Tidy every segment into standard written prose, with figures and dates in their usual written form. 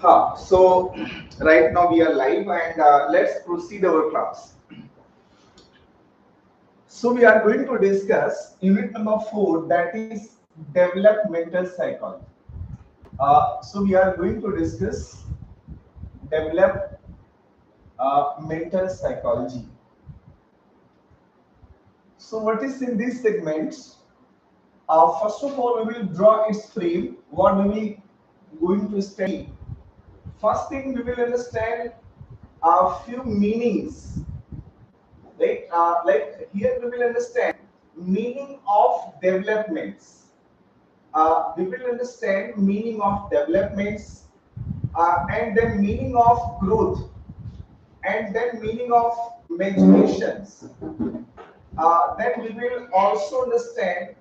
So right now we are live and let's proceed our class. So we are going to discuss unit number 4, that is developmental psychology. So we are going to discuss developmental psychology. So what is in this segment? First of all, we will draw its frame. What we will going to study. First thing we will understand a few meanings. Like here we will understand meaning of developments. We will understand meaning of developments and then meaning of growth and then meaning of maturations. Then we will also understand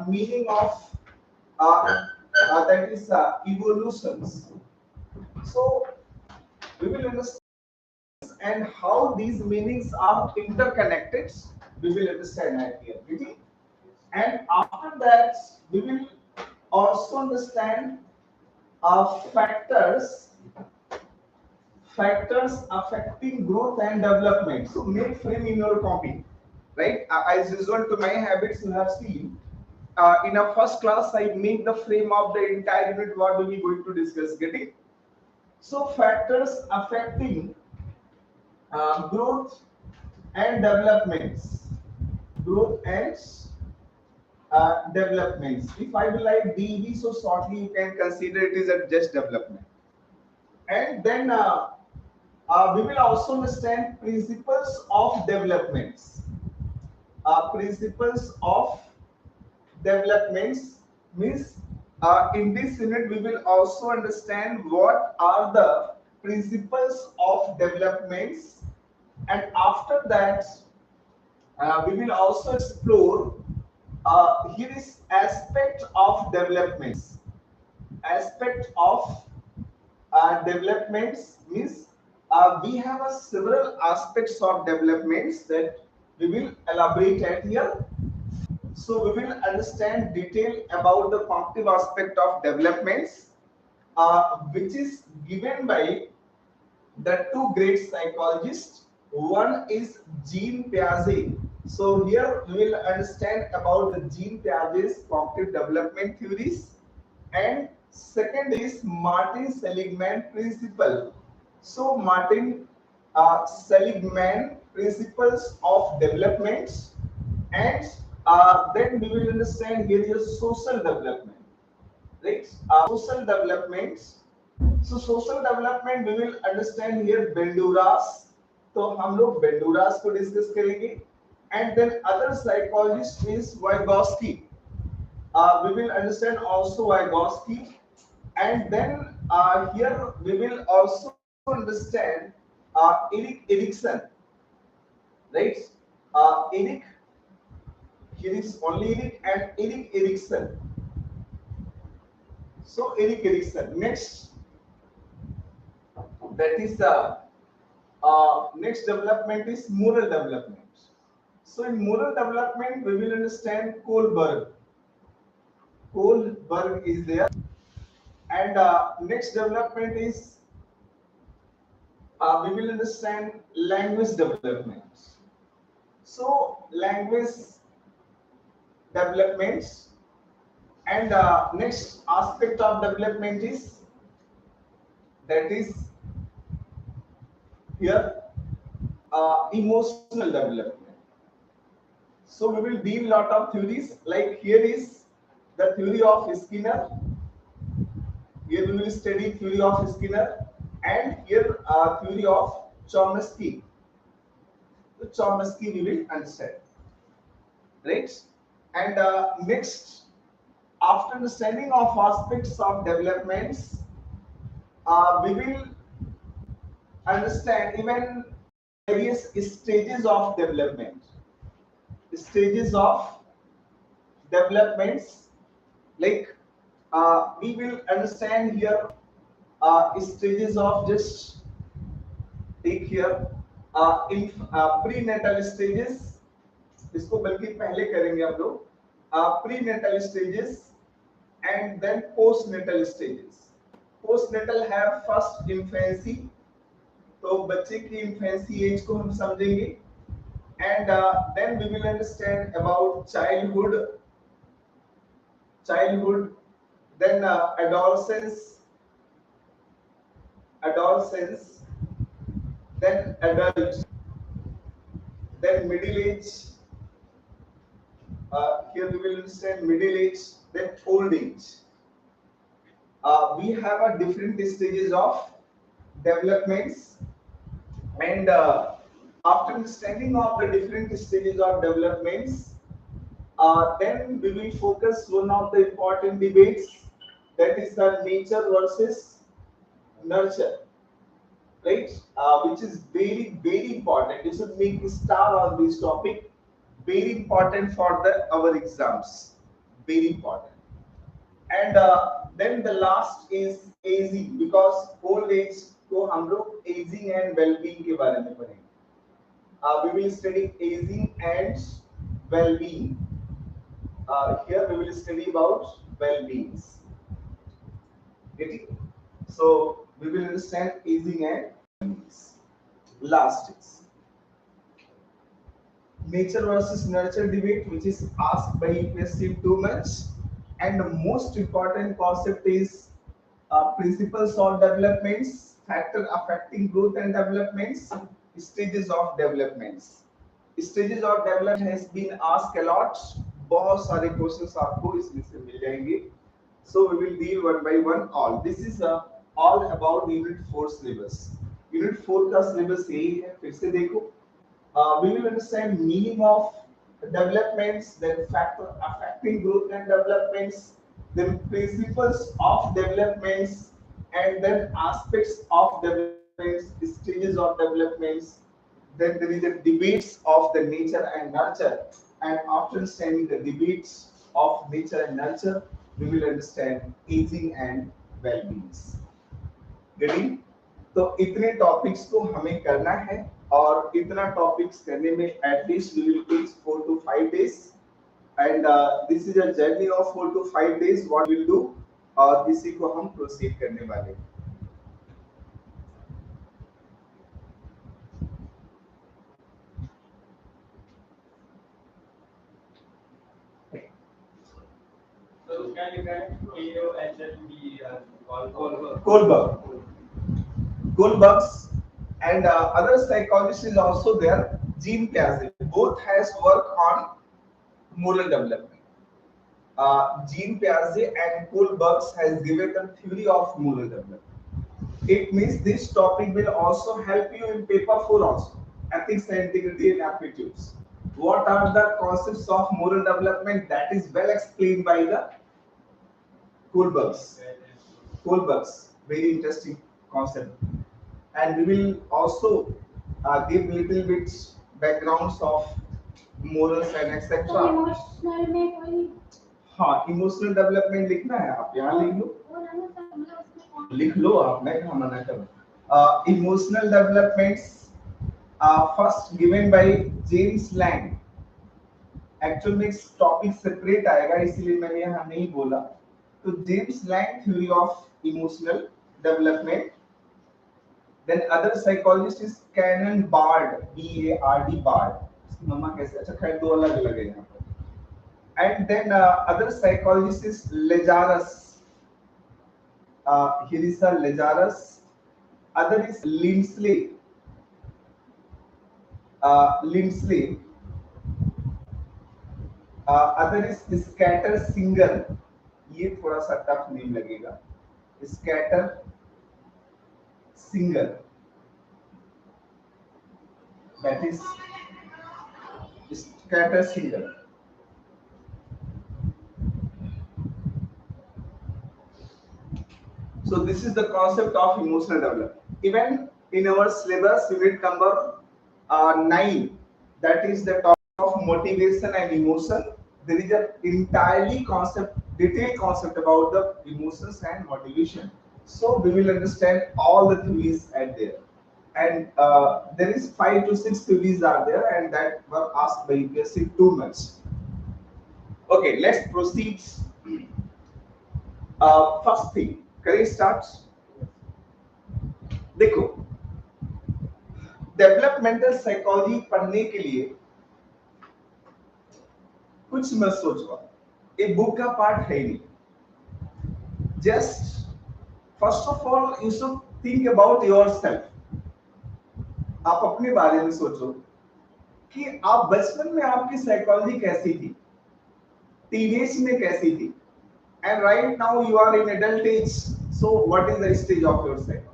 meaning of that is evolutions. So we will understand and how these meanings are interconnected. We will understand that here. Okay? And after that, we will also understand factors affecting growth and development. So make frame in your copy, right? As usual to my habits, you have seen. In a first class, I make the frame of the entire unit. What are we going to discuss? Getting so factors affecting growth and developments. Growth and developments. If I will like DV so shortly, you can consider it is a just development. And then we will also understand principles of developments. Principles of developments means in this unit we will also understand what are the principles of developments, and after that we will also explore here is aspect of developments. Aspect of developments means we have several aspects of developments that we will elaborate at here. So we will understand detail about the cognitive aspect of developments, which is given by the two great psychologists. One is Jean Piaget. So here we will understand about the Jean Piaget's cognitive development theories, and second is Martin Seligman principle. So Martin Seligman principles of development, and then we will understand here is social development, right? Social development. So social development we will understand here Benduras. तो हम लोग बेंडूरास को discuss करेंगे, and then other psychologist is Vygotsky. We will understand also Vygotsky, and then here we will also understand Erikson, right? Erik, here is only Erik and Erik Erikson. So Erik Erikson. Next, that is the next development is moral development. So in moral development, we will understand Kohlberg. Kohlberg is there, and next development is we will understand language development. So language developments, and next aspect of development is that is here emotional development. So we will deal lot of theories, like here is the theory of Skinner. Here we will study theory of Skinner, and here theory of Chomsky. So Chomsky we will understand, right? And next, after understanding of aspects of developments, we will understand even various stages of development. Stages of developments, like we will understand here stages of, just take here in prenatal stages. इसको बल्कि पहले करेंगे हम लोग prenatal stages and then postnatal stages. postnatal have first infancy, तो बच्चे की infancy age को हम समझेंगे, and then we will understand about childhood, then adolescence, then adult, then middle age. Here we will understand middle age, then old age. We have a different stages of developments, and after understanding of the different stages of developments, then we will focus one of the important debates, that is the nature versus nurture, right? Which is very important. You should make a star on this topic. Very important for our exams. Very important. And then the last is aging, because old age को हम लोग aging and well-being के बारे में पढ़ेंगे. We will study aging and well-being. Here we will study about well-beings. Getting? So we will understand aging and well-beings. Last is nature versus nurture debate, which is asked by UPSC too much. And the most important concept is principles of developments, factor affecting growth and developments, stages of developments. Stages of development has been asked a lot. बहुत सारे questions आपको इसमें से मिल जाएंगे. So we will deal one by one all. This is all about Unit 4 syllabus. Unit 4 का syllabus यही है. फिर से देखो. We will understand meaning of developments, then factor affecting growth and developments, then principles of developments, and then aspects of developments, stages of developments. Then there is a debates of the nature and nurture, and after understanding the debates of nature and nurture, we will understand aging and well-beings. Getting? तो इतने topics को हमें करना है, और इतना topics करने में at least we will take 4 to 5 days, and this is a journey of 4 to 5 days what will do, और इसी को हम प्रोसीड करने वाले हैं. So क्या लिखा है? Kohlberg's and other psychologists is also there. Jean Piaget both has worked on moral development. Jean Piaget and Kohlberg's has given the theory of moral development. It means this topic will also help you in paper 4 also, ethics and integrity and aptitudes. What are the concepts of moral development? That is well explained by the Kohlberg's. Very interesting concept. And we will also give little bit backgrounds of morals and etc. Emotional में कोई हाँ, emotional development लिखना है, आप यहाँ लिख लो. लिख लो आप, मैं कहाँ मना कर रहा हूँ. Emotional developments first given by James Lang. Actual में इस टॉपिक सेपरेट आएगा, इसलिए मैंने यहाँ नहीं बोला. तो James Lang theory of emotional development. Then other psychologist is Canon Bard, B-A-R-D, Bard. मम्मा कैसे? अच्छा खैर दो अलग अलग है यहाँ पर. And then other psychologist is Lazarus. Here is a Lazarus. Other is Lindsley. Other is Scatter Singer. ये थोड़ा सा टफ नेम लगेगा. Scatter Singer. That is Scatter Singer. So this is the concept of emotional development. Even in our syllabus, unit number 9, that is the topic of motivation and emotion. There is an entirely detailed concept about the emotions and motivation. So we will understand all the theories at there. And there is 5 to 6 theories are there, and that were asked by UPSC too much. Okay, let's proceed. First thing, can I start? देखो, developmental psychology पढ़ने के लिए कुछ मत सोचो, एक book का part है ही नहीं। Just first of all you should think about yourself. आप अपने बारे में सोचो कि आप बचपन में आपकी साइकोलॉजी कैसी थी, टीनेज में कैसी थी, and right now you are in adult age, so what is the stage of your psychology.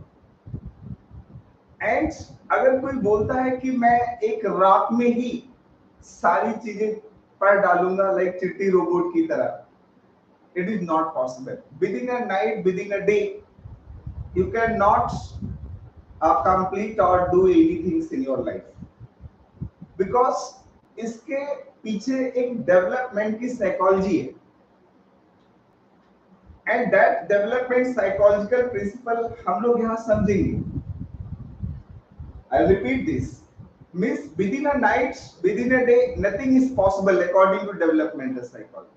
एंड अगर कोई बोलता है कि मैं एक रात में ही सारी चीजें पढ़ डालूंगा लाइक चिट्टी रोबोट की तरह, it is not possible. Within a night, within a day, you cannot complete or do anything in your life, because इसके पीछे एक डेवलपमेंट की साइकोलॉजी है, and that development psychological principle हम लोग यहाँ समझेंगे। I'll repeat this. Means within a night, within a day, nothing is possible according to developmental psychology.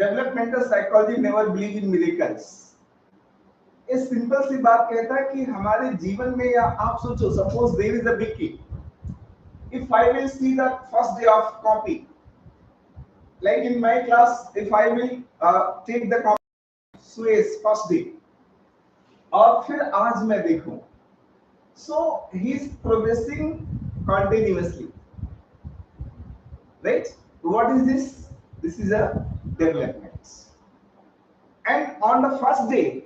Developmental psychology never believe in miracles. ये सिंपल सी बात कहता है कि हमारे जीवन में, या आप सोचो, suppose there is a big kid, if I will see the first day of copy, like in my class, if I will take the copy स्वेस फर्स्ट डे, और फिर आज मैं देखूं, so he is progressing continuously, right? What is this? This is a development. And on the first day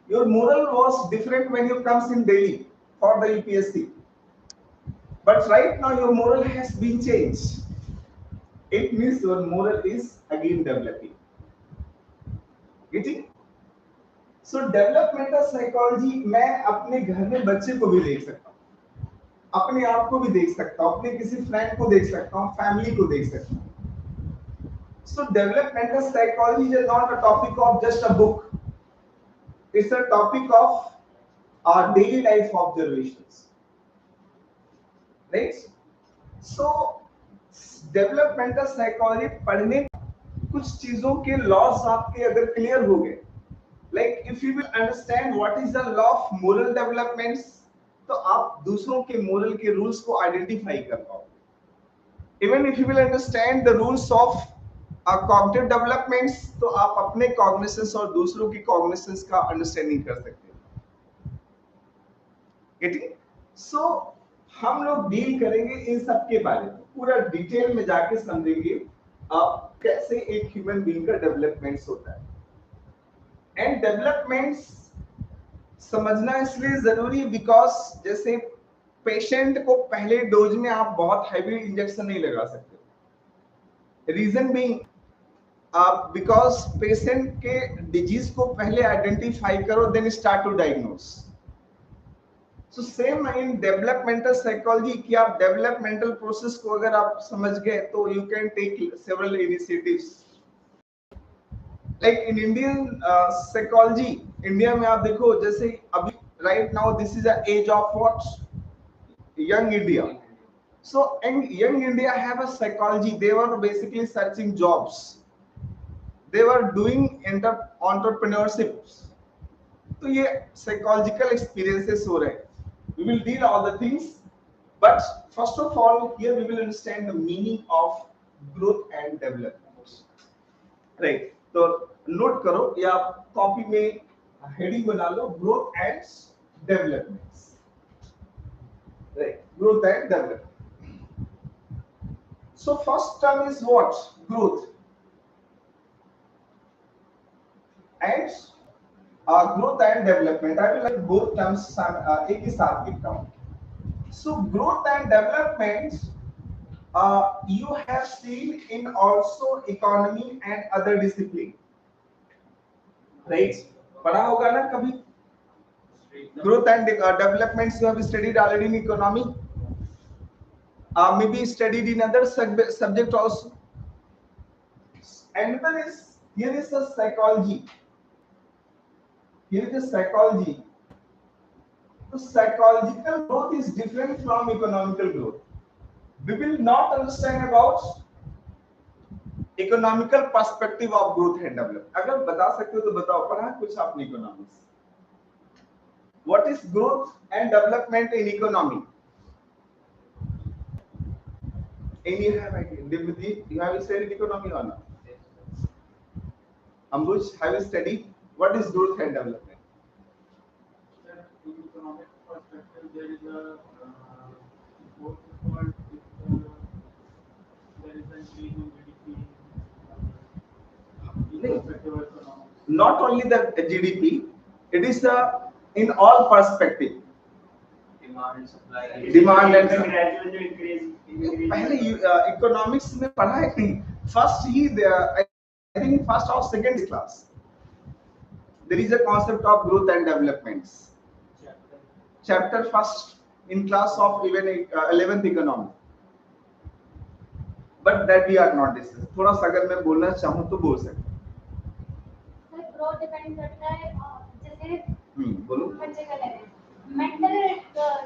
your moral was different when you comes in Delhi for the UPSC, but right now your moral has been changed. It means your moral is again developing. Getting? So developmental psychology मैं अपने घर में बच्चे को भी देख सकता हूँ, अपने आप को भी देख सकता हूँ, अपने किसी फ्रेंड को देख सकता हूँ, फैमिली को देख सकता हूँ। So developmental psychology is not a topic of just a book. It's a topic of our daily life observations, right? So developmental psychology पढ़ने कुछ चीजों के लॉस आपके अगर क्लियर हो गए, like if you will understand what is the law of moral developments, तो आप दूसरों के मोरल के रूल्स को आइडेंटिफाई कर पाओगे। Even if you will understand the rules of cognitive developments, तो आप अपने कॉग्निशंस और दूसरों की कॉग्निशंस का अंडरस्टैंडिंग कर सकते हो। गेटिंग? सो हम लोग डील करेंगे इन सब के बारे में, पूरा डिटेल में जाके समझेंगे आप कैसे एक ह्यूमन बीइंग का डेवलपमेंट्स होता है। एंड डेवलपमेंट्स समझना इसलिए जरूरी है बिकॉज जैसे पेशेंट को पहले डोज में आप बहुत हैवी इंजेक्शन नहीं लगा सकते। रीजन बीइंग बिकॉज पेशेंट के डिजीज को पहले आइडेंटिफाई करो, then start to diagnose. So same in developmental psychology कि आप डेवलपमेंटल प्रोसेस को अगर आप समझ गए तो you can take several initiatives. Like in Indian psychology, India में आप देखो, जैसे अभी right now this is a age of what young India. So young India have a psychology, they were basically searching jobs, they were doing entrepreneurship. तो ये psychological experiences हो रहे हैं। We will deal all the things, but first of all here we will understand the meaning of growth and development, right? तो note करो या copy में heading बना लो, growth and developments, right? Growth and development. So first term is what? Growth. And growth and development, I will like both terms एक ही साथ लिखता हूँ। So growth and development you have seen in also economy and other discipline, right? पढ़ा होगा ना कभी? Growth and developments you have studied already in economy, maybe studied in other subject also. Another is, here is a psychology. Here is psychology. So psychological growth is different from economical growth. We will not understand about economical perspective of growth and development. अगर बता सकते हो तो बताओ, पढ़ा कुछ आपने economics? What is growth and development in economy? Any have idea? Devdeep, you have studied economy or not? Ambuj, have you studied? What is growth and development? Sir, in economic perspective, there is a both called if there is an increase in GDP in नहीं, perspective of economics. not only the GDP, it is the in all perspective. Demand and supply. Demand and gradual increase. पहले economics में पढ़ा है नहीं, first ही I think first और second class there is a concept of growth and developments chapter first in class of even 11th economy, but that we are not discussing. थोड़ा सा अगर मैं बोलना चाहूँ तो बोल सकते सर ग्रोथ डिपेंड करता है जैसे बोलो बच्चे का लेवल मेंटल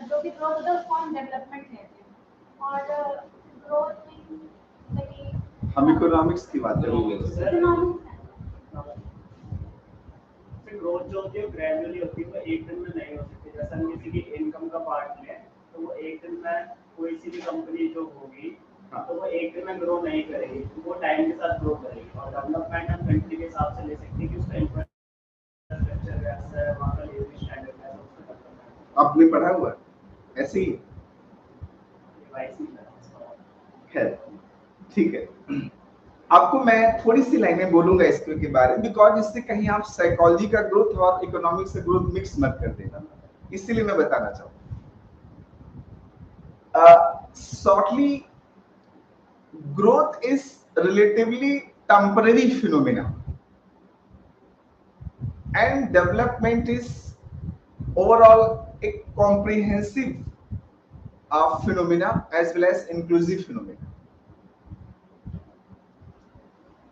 जो भी ग्रोथ होता है उसको हम डेवलपमेंट कहते हैं और ग्रोथ इन हम इकोनॉमिक्स की बात करेंगे इकोनॉमिक्स ग्रोथ जो होती है ग्रेजुअली होती है, तो एक दिन में नहीं हो सकती। जैसे हम किसी की इनकम का पार्ट लें तो वो एक दिन में कोई सी भी कंपनी जो होगी तो वो एक दिन में ग्रो नहीं करेगी, वो टाइम के साथ ग्रो करेगी। और डेवलपमेंट हम कंट्री के हिसाब से ले सकते हैं कि उसका इंफ्रास्ट्रक्चर कैसा है, वहाँ का लिविंग स्टैंडर्ड कैसा है, उसका डेवलपमेंट। आपने पढ़ा हुआ है ऐसे ही? डिवाइस नहीं है खैर ठीक है, आपको मैं थोड़ी सी लाइनें बोलूंगा इसके बारे में, बिकॉज इससे कहीं आप साइकोलॉजी का ग्रोथ और इकोनॉमिक्स का ग्रोथ मिक्स मत कर देना, इसीलिए मैं बताना चाहूंगा। Shortly, growth is relatively temporary phenomena and development is overall a comprehensive phenomena as well as inclusive phenomena.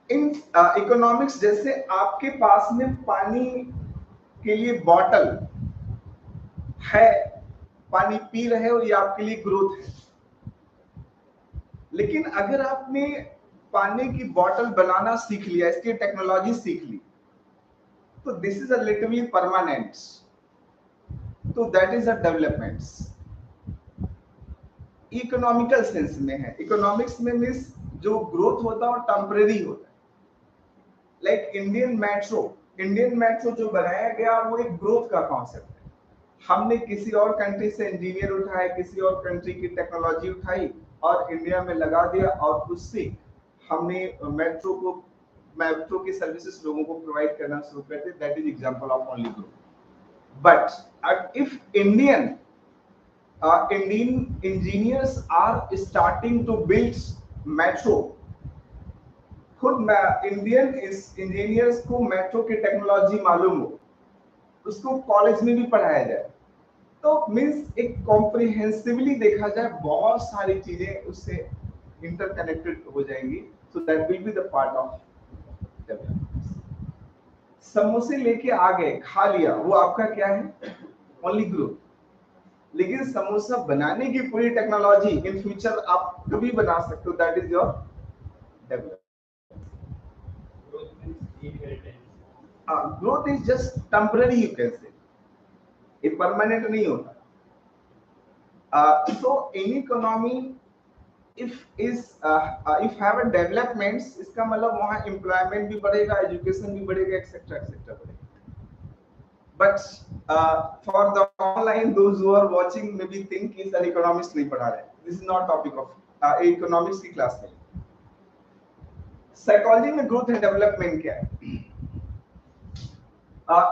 In economics जैसे आपके पास में पानी के लिए बॉटल है, पानी पी रहे हो, ये आपके लिए ग्रोथ है। लेकिन अगर आपने पानी की बॉटल बनाना सीख लिया, इसकी टेक्नोलॉजी सीख ली, तो this is a relatively permanent, तो that is a developments. Economical sense में है, इकोनॉमिक्स में मींस जो ग्रोथ होता है वो टेम्परेरी होता है। लाइक इंडियन मेट्रो जो बनाया गया वो एक ग्रोथ का कॉन्सेप्ट है। हमने किसी और कंट्री से इंजीनियर उठाए, किसी और कंट्री की टेक्नोलॉजी उठाई और इंडिया में लगा दिया, और उससे हमने मेट्रो की सर्विसेज लोगों को प्रोवाइड करना शुरू कर दिया। That is example of only growth. But if Indian engineers are starting to build metro, खुद इंडियन इंजीनियर्स को मेट्रो की टेक्नोलॉजी मालूम हो, उसको कॉलेज में भी पढ़ाया जाए, तो मींस एक कॉम्प्रिहेंसिवली देखा जाए, बहुत सारी चीजें उससे इंटरकनेक्टेड हो जाएंगी। So that will be the part of development. समोसे लेके आ गए, खा लिया, वो आपका क्या है? Only growth. लेकिन समोसा बनाने की पूरी टेक्नोलॉजी इन फ्यूचर आप कभी बना सकते हो, that is your development. Growth is just temporary, you can say, ये परमानेंट नहीं होता। So in economy, if have a developments, इसका मतलब वहाँ employment भी बढ़ेगा, education भी बढ़ेगा, etc etc बढ़ेगा। But for the online, those who are watching maybe think कि सर economics नहीं पढ़ा रहे, this is not topic of economics की क्लास में। साइकोलॉजी में ग्रोथ एंड डेवलपमेंट क्या है?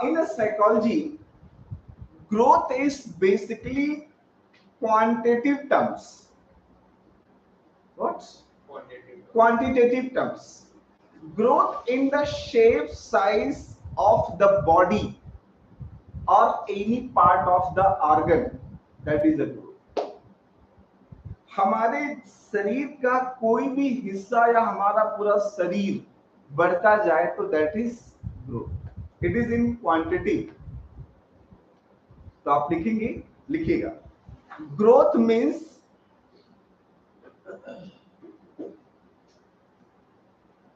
In a psychology, growth is basically quantitative terms. What? Quantitative terms. Growth in the shape, size of the body or any part of the organ, that is a growth. हमारे शरीर का कोई भी हिस्सा या हमारा पूरा शरीर बढ़ता जाए तो that is growth. It is in quantity. तो आप लिखिएगा growth means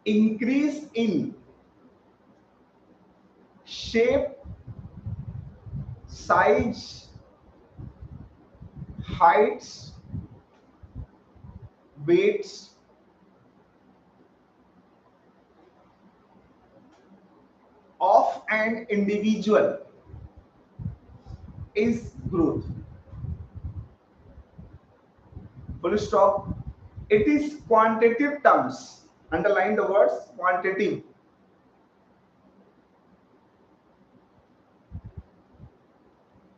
increase in shape, size, heights, weights of an individual is growth. Full stop. It is quantitative terms. Underline the words quantitative.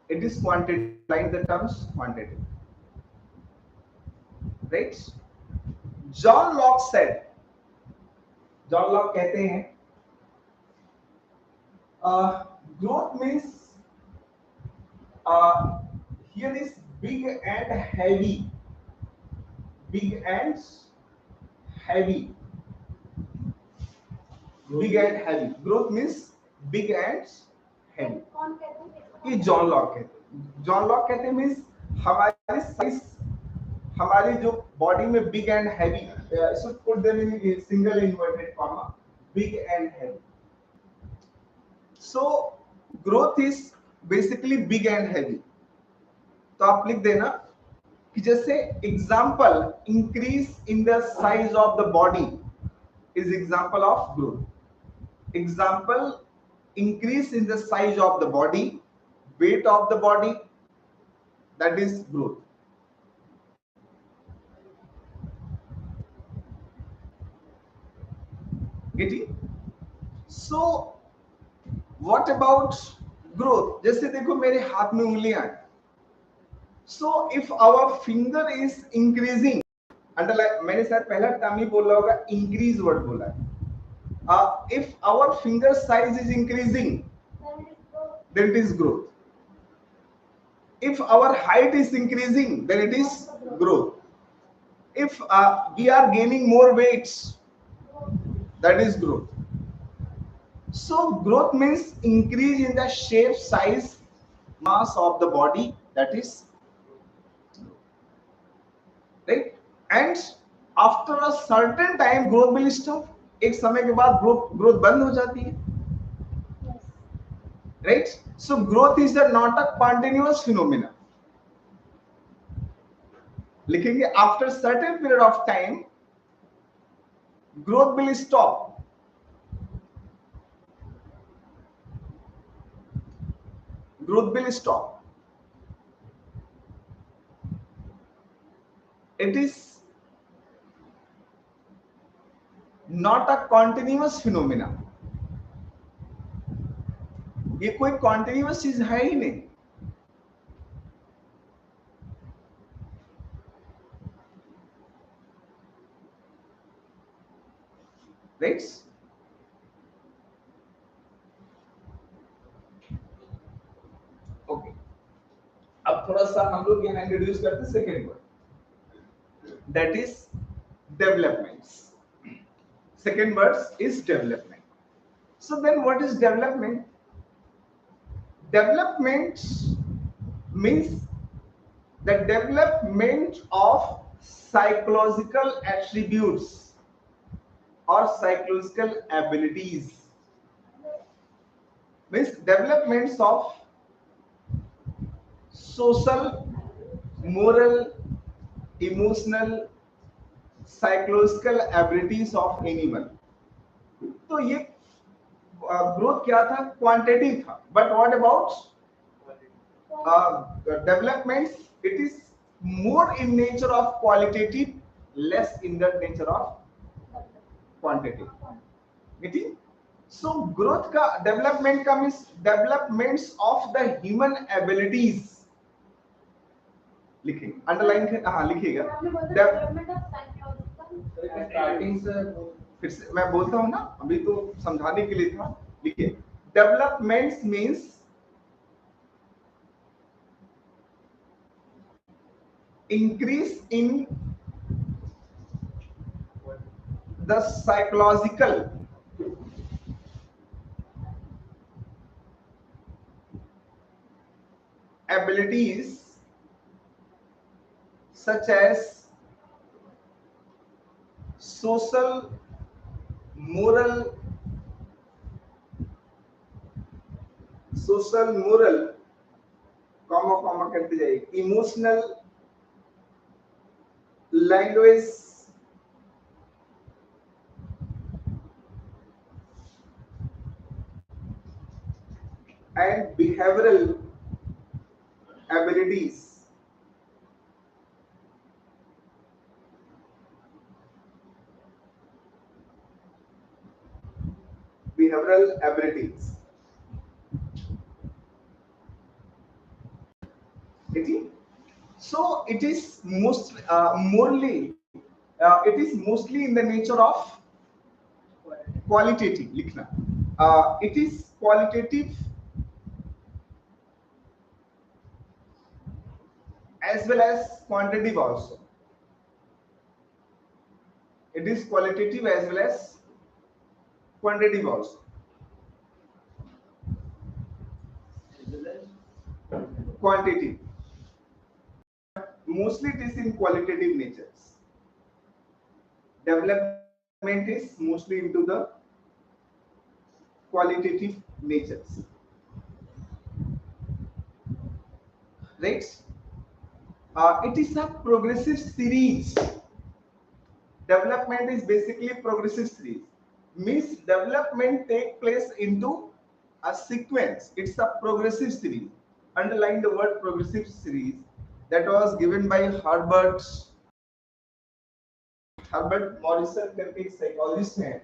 It is quantitative. Underline the terms quantitative. Right? John Locke said. John Locke कहते हैं growth means here is big and heavy. Big and heavy. Big and heavy. Growth means big and heavy. ये John Locke कहते हैं. John Locke कहते हैं means हमारी size, हमारी जो बॉडी में big and heavy, so put them in single inverted comma, big and heavy. So growth is basically big and heavy. तो आप लिख देना कि जैसे example increase in the size of the body is example of growth. Example increase in the size of the body, weight of the body, that is growth. Getting? So what about growth? जैसे देखो मेरे हाथ में उंगलियां हैं. So if our finger is increasing, underline, मैंने शायद पहला टर्म ही बोला होगा, increase वर्ड बोला है. If our finger size is increasing, then it is growth. If our height is increasing, then it is growth. If we are gaining more weights, that is growth. So growth means increase in the shape, size, mass of the body, that is right. And after a certain time growth will stop. एक समय के बाद growth बंद हो जाती है. Right. So growth is not a continuous phenomena. लिखेंगे after certain period of time growth will stop. Growth will stop. It is not a continuous phenomena. ये कोई कॉन्टिन्यूअस चीज है ही नहीं. राइट. ओके. अब थोड़ा सा हम लोग यहाँ इंट्रोड्यूस करते हैं second word, that is developments. Second word is development. So then what is development? Development means the development of psychological attributes or psychological abilities. Means developments of social, moral, emotional, psychological abilities of animal. तो ये growth क्या था? Quantitative था. But what about developments? It is more in nature of qualitative, less in the nature of quantitative. Getting? So growth का, development का means developments of the human abilities. लिखेंगे, underline. हाँ लिखिएगा. डेवलपमेंट ऑफ स्टार्टिंग से फिर से मैं बोलता हूं ना, अभी तो समझाने के लिए था. लिखिए, developments means increase in the psychological abilities such as social, moral, comma करते जाइए. Emotional, language, and behavioral abilities. Behavioral abilities. So it is mostly in the nature of qualitative. लिखना. It is qualitative as well as quantitative also. It is qualitative as well as quantitative also. Quantitative. Mostly it is in qualitative natures. Development is mostly into the qualitative natures. Right? It is a progressive series. Development is basically progressive series. Means development take place into a sequence. It's a progressive series. Underline the word progressive series. That was given by Herbert Morrison करके एक psychologist हैं.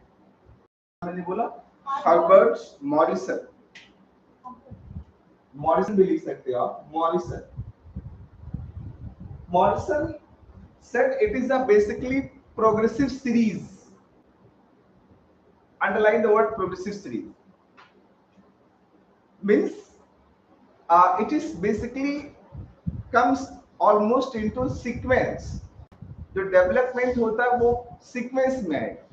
मैंने बोला Herbert Morrison. Morrison भी लिख सकते हो आप. Morrison said it is a basically progressive series. Underline the word progressive series. Means it is basically comes almost into sequence. जो डेवलपमेंट होता है वो सीक्वेंस में है.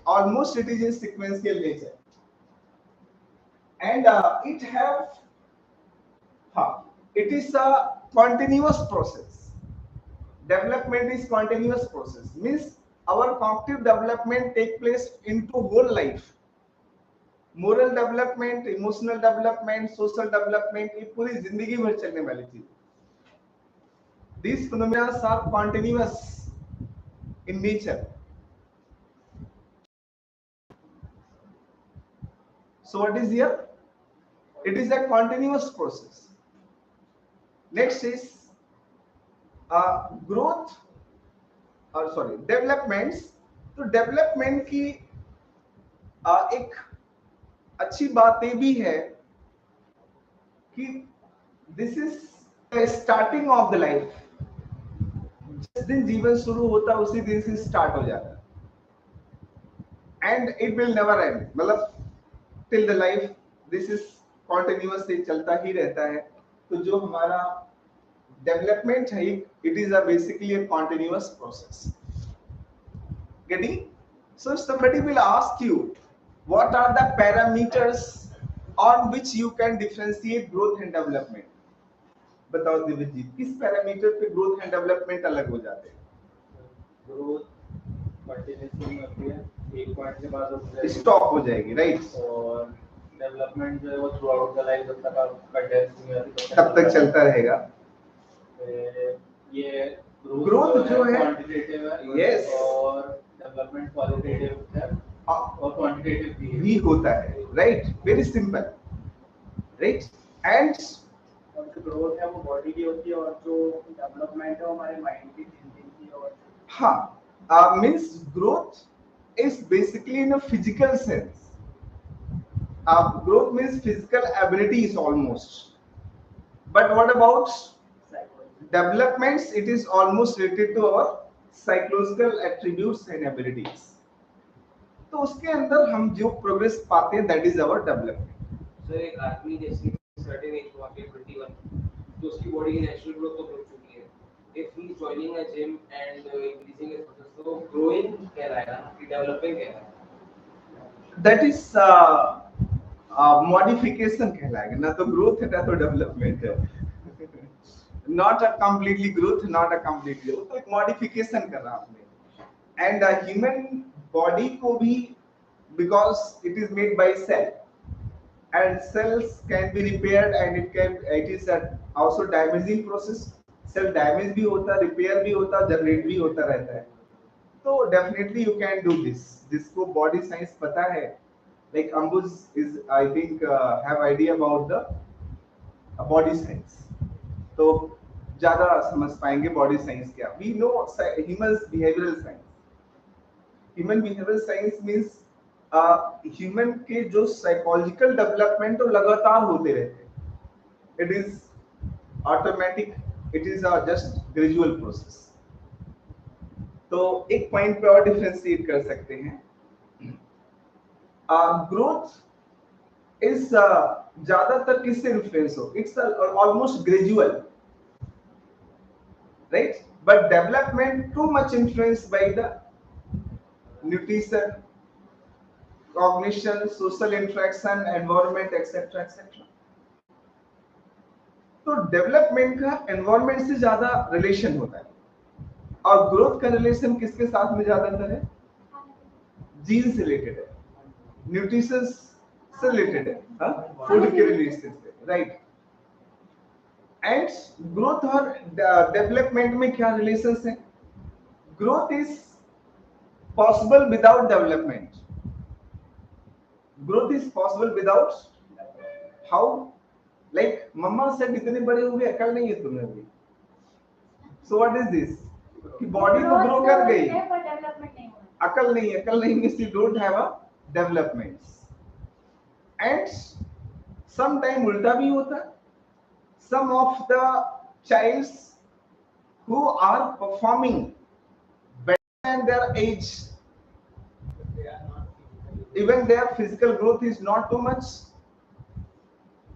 Almost it is in sequential nature, and it is a continuous process. Development is continuous process. Means our cognitive development take place into whole life. Moral development, emotional development, social development, ये पूरी जिंदगी भर चलने वाली चीज. These phenomena are continuous in nature. So what is here? It is a continuous process. Next is growth, or sorry, developments. तो development की एक अच्छी बात ये भी है कि this is starting of the life. जिस दिन जीवन शुरू होता है उसी दिन से स्टार्ट हो जाता है. And it will never end. मतलब till the life this is continuous, से चलता ही रहता है. तो जो हमारा डेवलपमेंट है, it is a basically a continuous process. Getting? So somebody will ask you, what are the parameters on which you can differentiate growth and development? बताओ दिव्य जी, किस पैरामीटर पे ग्रोथ एंड डेवलपमेंट अलग हो जाते हैं? ग्रोथ कंटिन्यूअसली होती है, एक पॉइंट के बाद स्टॉप हो जाएगी. राइट? और डेवलपमेंट जो है वो थ्रू आउट द लाइफ जब तक आपका डेथ नहीं आती तब तक चलता रहेगा. ये ग्रोथ जो है क्वांटिटेटिव है. यस. और डेवलपमेंट क्वालिटेटिव है और क्वांटिटेटिव भी होता है. Right? Very simple. Right? And जो ग्रोथ है वो बॉडी की होती है, और जो डेवलपमेंट है वो हमारे माइंड की, थिंकिंग की. और हाँ, means growth is basically in a physical sense. Growth means physical abilities almost. But what about developments? It is almost related to our psychological attributes and abilities. तो उसके अंदर हम जो प्रोग्रेस पाते हैं, that is our development. Sir एक आदमी जैसे सर्टेन एज को आके 21, तो उसकी बॉडी की नेचुरल ग्रोथ तो हो चुकी है. If he is joining a gym and increasing his process, तो ग्रोइंग कहलाएगा ना कि डेवलपिंग कहलाएगा? That is मॉडिफिकेशन कहलाएगा ना. तो ग्रोथ है ना तो डेवलपमेंट है. Not a completely growth, not a complete growth. तो एक मॉडिफिकेशन कर रहा आपने. एंड ह्यूमन बॉडी को भी, because it is made by cell, and cells can be repaired, and it is also damaging process. Cell damage भी होता, repair भी होता, generate भी होता रहता है. तो definitely you can do this. जिसको body science पता है, like Ambuz is I think have idea about the body science. तो ज्यादा समझ पाएंगे बॉडी साइंस क्या. We know human behavioural science. Human behavioural science means human के जो साइकोलॉजिकल डेवलपमेंट वो लगातार होते रहते हैं. It is automatic, it is just gradual process. तो एक पॉइंट पे और डिफरेंशिएट कर सकते हैं. ग्रोथ इज ज्यादातर किससे इन्फ्लुएंस हो, it's almost gradual, right? But development too much influenced by the nutrition, cognition, social interaction, environment, etc., etc. तो डेवलपमेंट का एनवायरमेंट से ज्यादा रिलेशन होता है, और ग्रोथ का रिलेशन किसके साथ में ज्यादातर है? जीन से रिलेटेड है, न्यूट्रिशन से रिलेटेड है, फूड के रिलेशन से, राइट? एंड ग्रोथ और डेवलपमेंट में क्या रिलेशंस है? Growth is possible without development. Growth is possible without how? Like mama said इतने बड़े हुए, अकल नहीं है तुम्हें अभी. So what is this? कि बॉडी तो ग्रो कर गई, अकल नहीं. अकल नहीं means you don't have a development. And some time उल्टा भी होता है. Some of the childs who are performing better than their age, even their physical growth is not too much.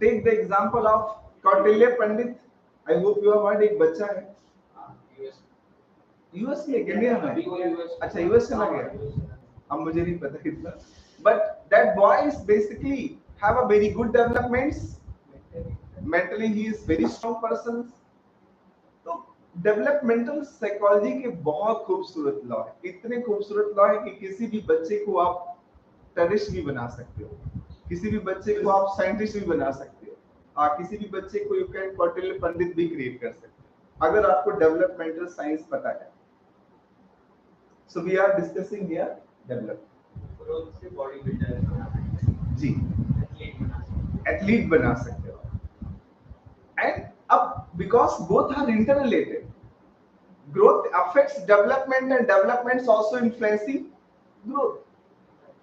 Take the example of Kautilya Pandit. I hope you have heard. एक बच्चा है US में, India में, अच्छा US चला गया, अब मुझे नहीं पता कितना. But that boy is basically have a very good developments. Mentally he is very strong person. तो डेवलपमेंटल साइकोलॉजी के बहुत खूबसूरत लॉ है. इतने खूबसूरत लॉ है कि किसी भी बच्चे को आप टेररिस्ट भी बना सकते हो, किसी भी बच्चे को आप साइंटिस्ट भी बना सकते हो, किसी भी बच्चे को यू कैन कौटिल्य पंडित भी क्रिएट कर सकते हो अगर आपको डेवलपमेंटल साइंस पता है. So we are discussing here development. Growth से बॉडी बिल्डर जी, एथलीट बना सकते हो. And because both are interrelated, growth affects development and development is also influencing growth.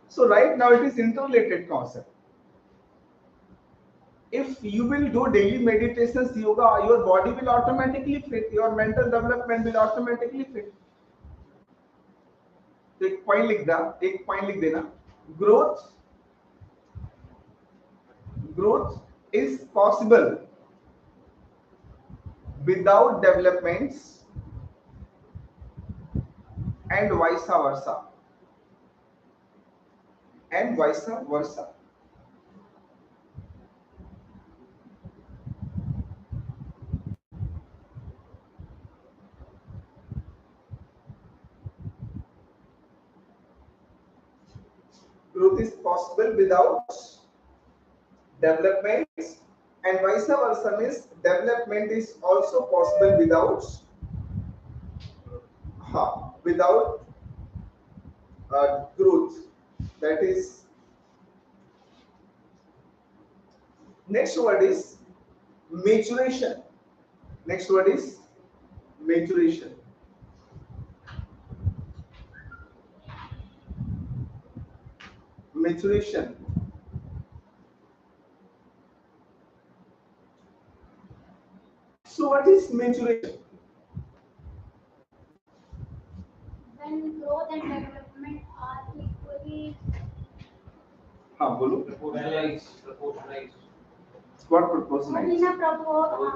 So right now it is interrelated concept. If you will do daily meditations, yoga, your body will automatically fit, your mental development will automatically fit. तो एक point लिख देना. growth is possible without developments and vice versa. Growth is possible without development, and vice versa means development is also possible without growth. That is, next word is maturation. Maturation. So what is maturation? When growth and development are equally. हाँ बोलो. Proportionalized. What proportionalized? In a proportional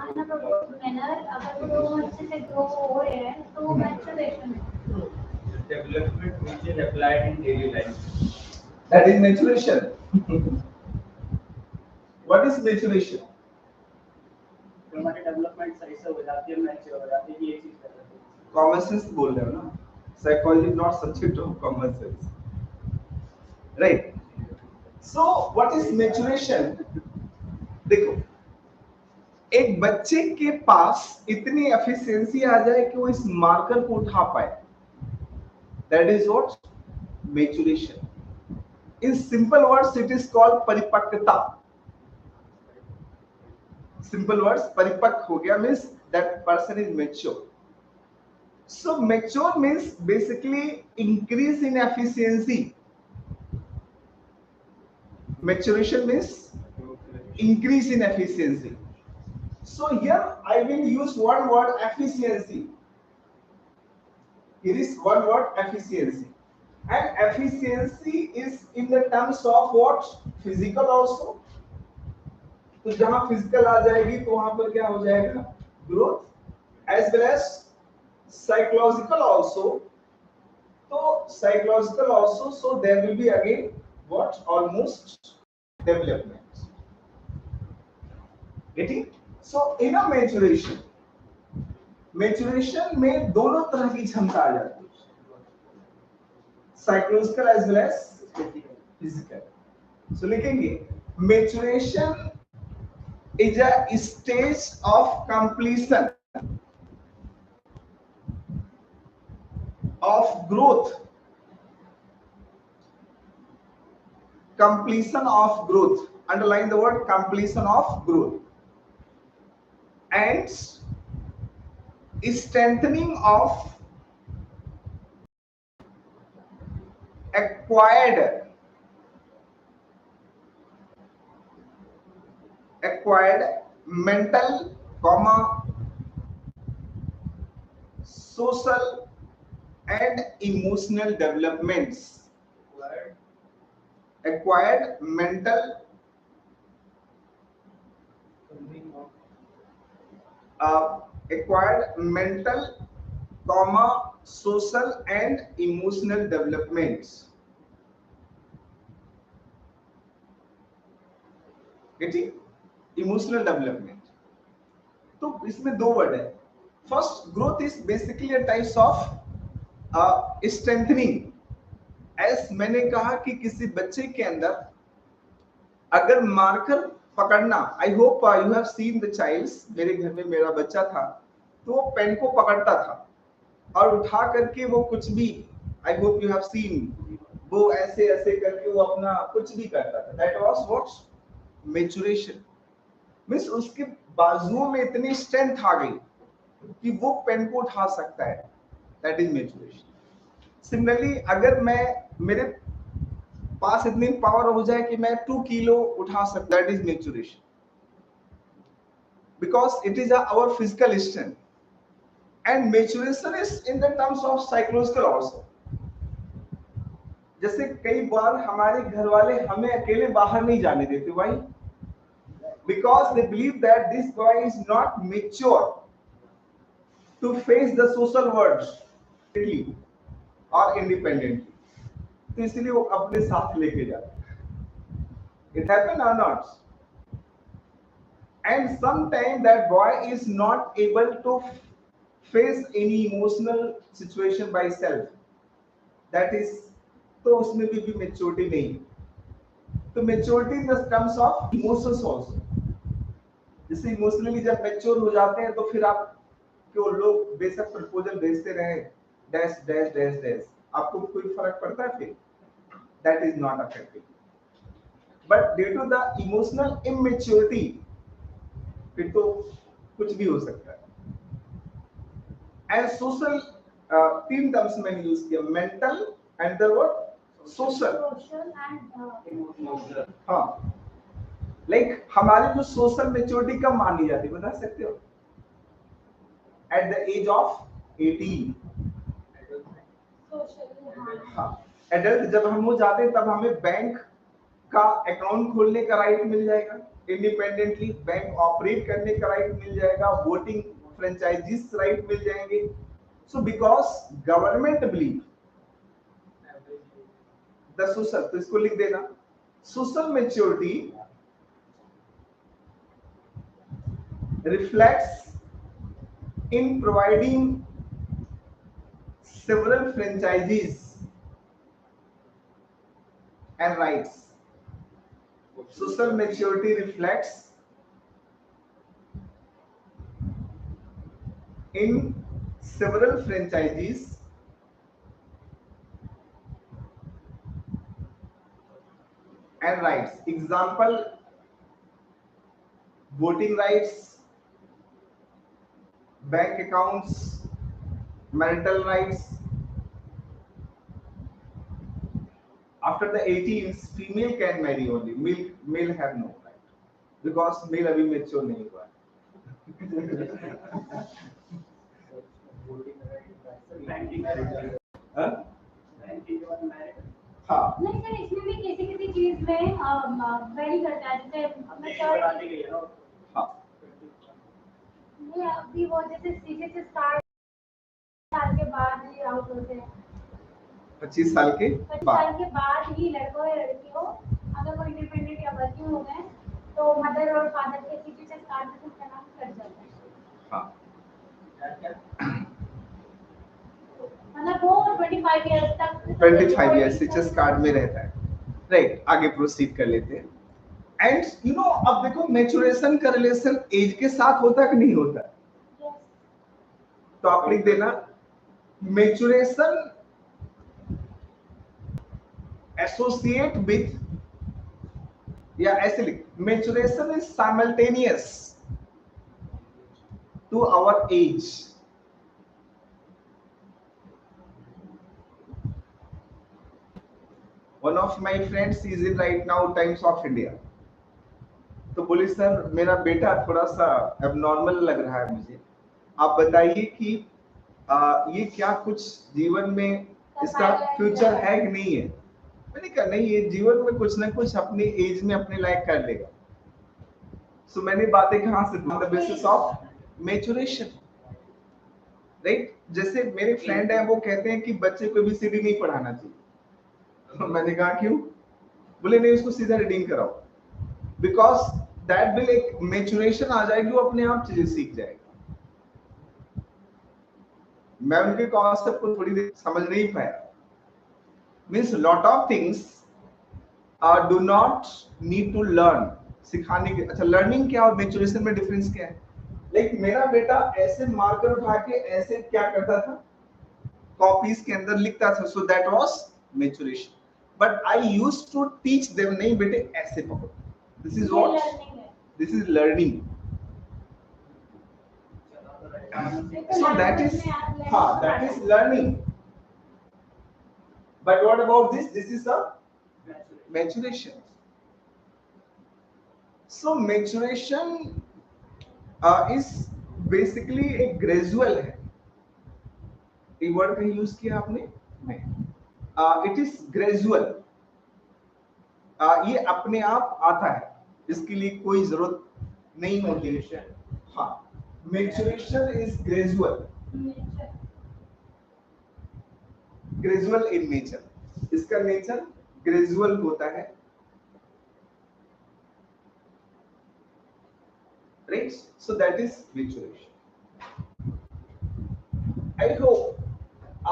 manner, अगर वो अच्छे से grow हो रहे हैं तो maturation है. development which is applied in daily life. That is maturation. What is maturation? हमारे डेवलपमेंट सही से हो जाती है, मैच्योर हो जाती है, ये चीज कर रहे हैं. कॉमन सेंस बोल रहे हो ना. Psychology not subject of common sense, right? So what is maturation? देखो, एक बच्चे के पास इतनी एफिशिएंसी आ जाए कि वो इस मार्कर को उठा पाए, that is what maturation. In simple words it is called परिपक्वता. सिंपल वर्ड्स, परिपक्व हो गया means that person is mature. So mature means basically increase in efficiency. Maturation means increase in efficiency. So here I will use one word, efficiency. Here is one word, efficiency. And efficiency is in the terms of what? Physical also. तो जहां physical आ जाएगी तो वहां पर क्या हो जाएगा? Growth. As well as psychological also. So psychological also, so there will be again what? Almost development. Getting? So in a maturation, maturation में दोनों तरह की क्षमता आ जाती है, psychological as well as physical. So लिखेंगे maturation is a stage of completion of growth. Completion of growth. Underline the word completion of growth. And strengthening of acquired mental, social and emotional developments. Acquired mental, acquired mental, social and emotional developments. Getting? Emotional development. तो इसमें दो word है. First, growth is basically a types of strengthening. S मैंने कहा कि किसी बच्चे के अंदर अगर मार्कर पकड़ना, I hope you have seen the childs. मेरे घर में मेरा बच्चा था तो वो पेन को पकड़ता था और उठा करके वो कुछ भी, आई होप यू हैव सीन, वो ऐसे ऐसे करके वो अपना कुछ भी करता था. That was what? Maturation. Means उसके बाजुओं में इतनी स्ट्रेंथ आ गई कि वो पेन को उठा सकता है. That is maturation. सिमिलरली अगर मैं, मेरे पास इतनी पावर हो जाए कि मैं 2 किलो उठा सकता, that is maturation. Because it is our physical strength. And maturation is in the terms of psychological also. जैसे कई बार हमारे घर वाले हमें अकेले बाहर नहीं जाने देते. Why? Because they believe that this boy is not mature to face the social world or independently. तो इसलिए वो अपने साथ लेके जाते. It happen or not? And sometimes that boy is not able to face any emotional situation by self. That is, तो उसमें भी maturity नहीं. तो maturity in the terms of emotions also. जैसे इमोशनली जब मैच्योर हो जाते हैं तो फिर आप क्यों, लोग बेशक प्रपोजल भेजते रहे डैश डैश डैश डैश, आपको कोई फर्क पड़ता है? फिर that is not affecting. But due to the emotional immaturity फिर तो कुछ भी हो सकता है. एंड सोशल, तीन टर्म्स मैंने यूज किया, mental and the word social. हाँ, लाइक हमारी जो सोशल मैच्योरिटी कब मानी जाती है बता सकते हो? At the age of 18. हाँ, एडल्ट जब हम हो जाते हैं तब हमें बैंक का अकाउंट खोलने का राइट मिल जाएगा, इंडिपेंडेंटली बैंक ऑपरेट करने का राइट मिल जाएगा, वोटिंग फ्रेंचाइजीज राइट मिल जाएंगे. So because government believe the social, तो इसको लिख देना, social maturity reflects in providing several franchises and rights social maturity reflects in several franchises and rights. Example: voting rights, bank accounts, marital rights. After the 18s, female can marry only. Male have no right because male अभी mature नहीं हुआ है. हाँ? हाँ. नहीं sir, इसमें भी किसी किसी चीज में वेरी करता है, जैसे हाँ, ये अभी वो जैसे सीजे से स्टार्ट साल के बाद ही आउट होते हैं, 25 साल के 25 साल के बाद ही लड़कों या लड़कियों अगर वो इंडिपेंडेंट या वर्किंग हो गए तो मदर और फादर के सीजे से स्टार्ट में उसका नाम कट जाता है. हाँ. मतलब वो 25 इयर्स तक 25 इयर्स सीचेस कार्ड में रहता है. राइट, आगे प्रोसीड कर लेते हैं. एंड यू नो, अब देखो मैच्योरेशन का रिलेशन एज के साथ होता है कि नहीं होता है? तो आप लिख देना मैच्योरेशन एसोसिएट विथ, या ऐसे लिख, maturation is simultaneous to our age. One of my friends is in right now Times of India. तो बोले सर मेरा बेटा थोड़ा सा एबनॉर्मल लग रहा है मुझे, आप बताइए कि ये क्या कुछ जीवन में इसका फ्यूचर है कि नहीं है. मैंने कहा नहीं, ये जीवन में कुछ ना कुछ अपनी एज में अपने लायक कर लेगा. सो मैंने बातें कहाँ से, on the basis of maturation. Right, जैसे मेरे फ्रेंड है वो कहते हैं कि बच्चे को ABCD नहीं पढ़ाना चाहिए. मैंने कहा क्यों? बोले नहीं, उसको सीधा रीडिंग कराओ, बिकॉज दैट विल एक मैच्योरेशन आ जाएगी, वो अपने आप चीजें सीख जाएगा. मैं उनके कॉन्सेप्ट को थोड़ी देर समझ नहीं पाया. Means lot of things do not need to learn, सिखाने के. अच्छा, लर्निंग क्या और मैच्योरेशन में डिफरेंस क्या है? लाइक मेरा बेटा ऐसे मार्कर उठा के ऐसे क्या करता था, कॉपीज के अंदर लिखता था, so that was maturation. But I used to teach them, नहीं बेटे ऐसे पकड़ो. This is what? This is learning. So that is, हाँ, that is learning. But what about this? This is a maturation. So maturation is basically a gradual है. ये word कहीं use किया आपने? नहीं. It is gradual. ये अपने आप आता है, इसके लिए कोई जरूरत नहीं होती है. हाँ, maturation is gradual, gradual in nature. इसका नेचर ग्रेजुअल होता है. Right, so that is maturation. I hope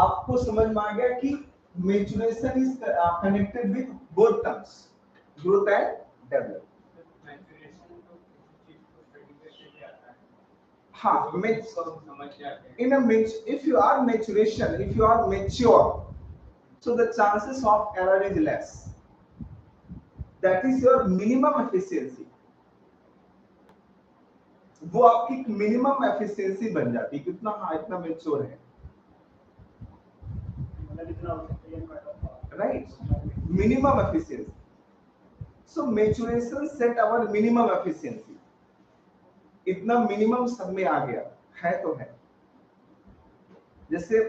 आपको समझ में आ गया कि maturation is connected with both terms, growth and development. हाँ, in a if you are maturation, if you are mature, so the chances of error is less. That is your minimum efficiency. वो आपकी minimum efficiency बन जाती है. कितना? हाँ, इतना mature है. Right, minimum efficiency. So maturation set our minimum efficiency. इतना मिनिमम सब में आ गया है तो है. जैसे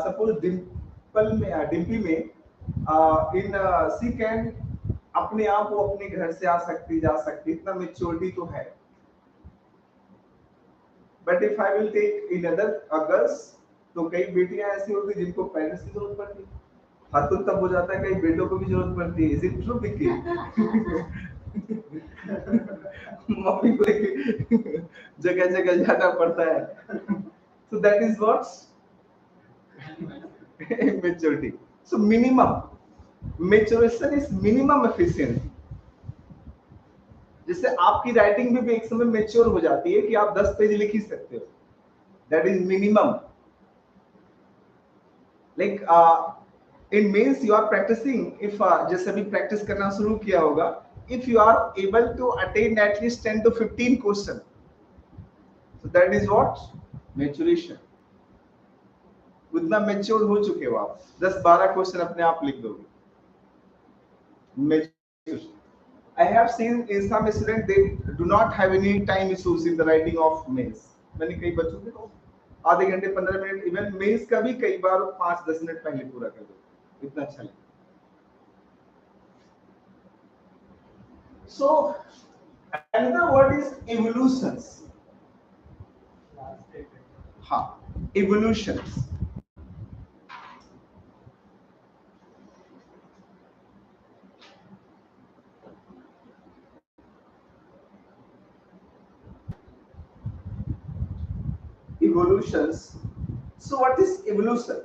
सपोज डिम्पी में इन सी कैन अपने आप वो अपने घर से आ सकती, जा सकती, इतना मेच्योरिटी तो है. But if I will take in other girls, तो कई बेटियां ऐसी होती जिनको पेरेंट्स की जरूरत पड़ती है. हाँ, तो तब हो जाता है कई बेटों को भी जरूरत पड़ती है. Is it true Vicky? Mummy को जगह जगह जाना पड़ता है. So that is what maturity. So minimum maturation is minimum efficiency. जिससे आपकी राइटिंग भी एक समय मेच्योर हो जाती है कि आप 10 पेज लिख ही सकते हो, that is minimum. Like in mains you are practicing, if जैसे अभी प्रैक्टिस करना शुरू किया होगा, if you are able to attend at least 10 to 15 question, so that is what maturation। उतना मेच्योर हो चुके हो आप, 10-12 क्वेश्चन अपने आप लिख दोगे। Maturation। I have seen in some students they do not have any time issues in the writing of mains। मैंने कई बच्चों को आधे घंटे 15 मिनट, इवन मेंस का भी कई बार 5-10 मिनट पहले पूरा कर दो, इतना अच्छा लगता। So another word is evolutions। हाँ, evolutions। evolutions। So what is evolution?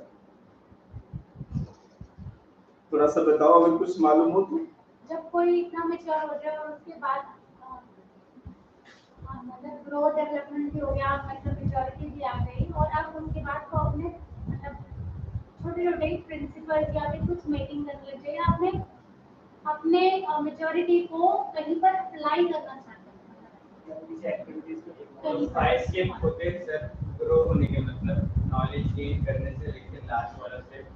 थोड़ा सा बताओ अगर कुछ मालूम हो तो। जब कोई इतना मैच्योर हो जाए और उसके बाद मतलब ग्रोथ डेवलपमेंट भी हो गया, मतलब मेच्योरिटी भी आ गई, और अब उनके बाद को अपने मतलब छोटे छोटे प्रिंसिपल या फिर कुछ मीटिंग करने लग जाए, अपने अपने मेच्योरिटी को कहीं पर अप्लाई करना चाहते हैं। किसी एक्टिविटीज को 5 स्टेप होते हैं सर ग्रो होने के, मतलब नॉलेज गेन करने से लेकर लास्ट वाला स्टेप,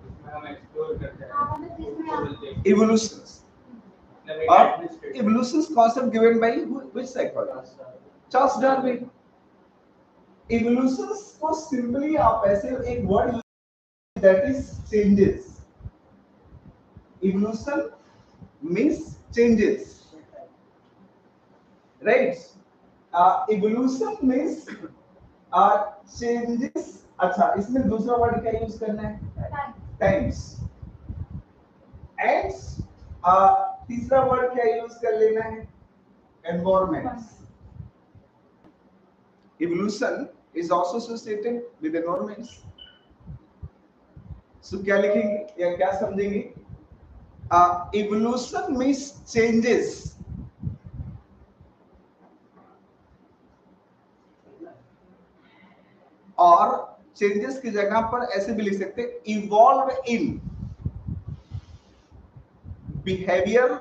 इसमें हम एक्सप्लोर करते हैं evolutions। evolutions concept given by which psychologist? Charles Darwin। evolutions को simply आप ऐसे एक word that is changes। evolution means changes, right? evolution means changes। अच्छा, इसमें दूसरा वर्ड क्या यूज करना है? टाइम्स। एंड तीसरा वर्ड क्या यूज कर लेना है? Environments. evolution is also associated with environments। so क्या लिखेंगे या क्या समझेंगे? evolution means changes, और चेंजेस की जगह पर ऐसे भी लिख सकते हैं evolve in behaviour,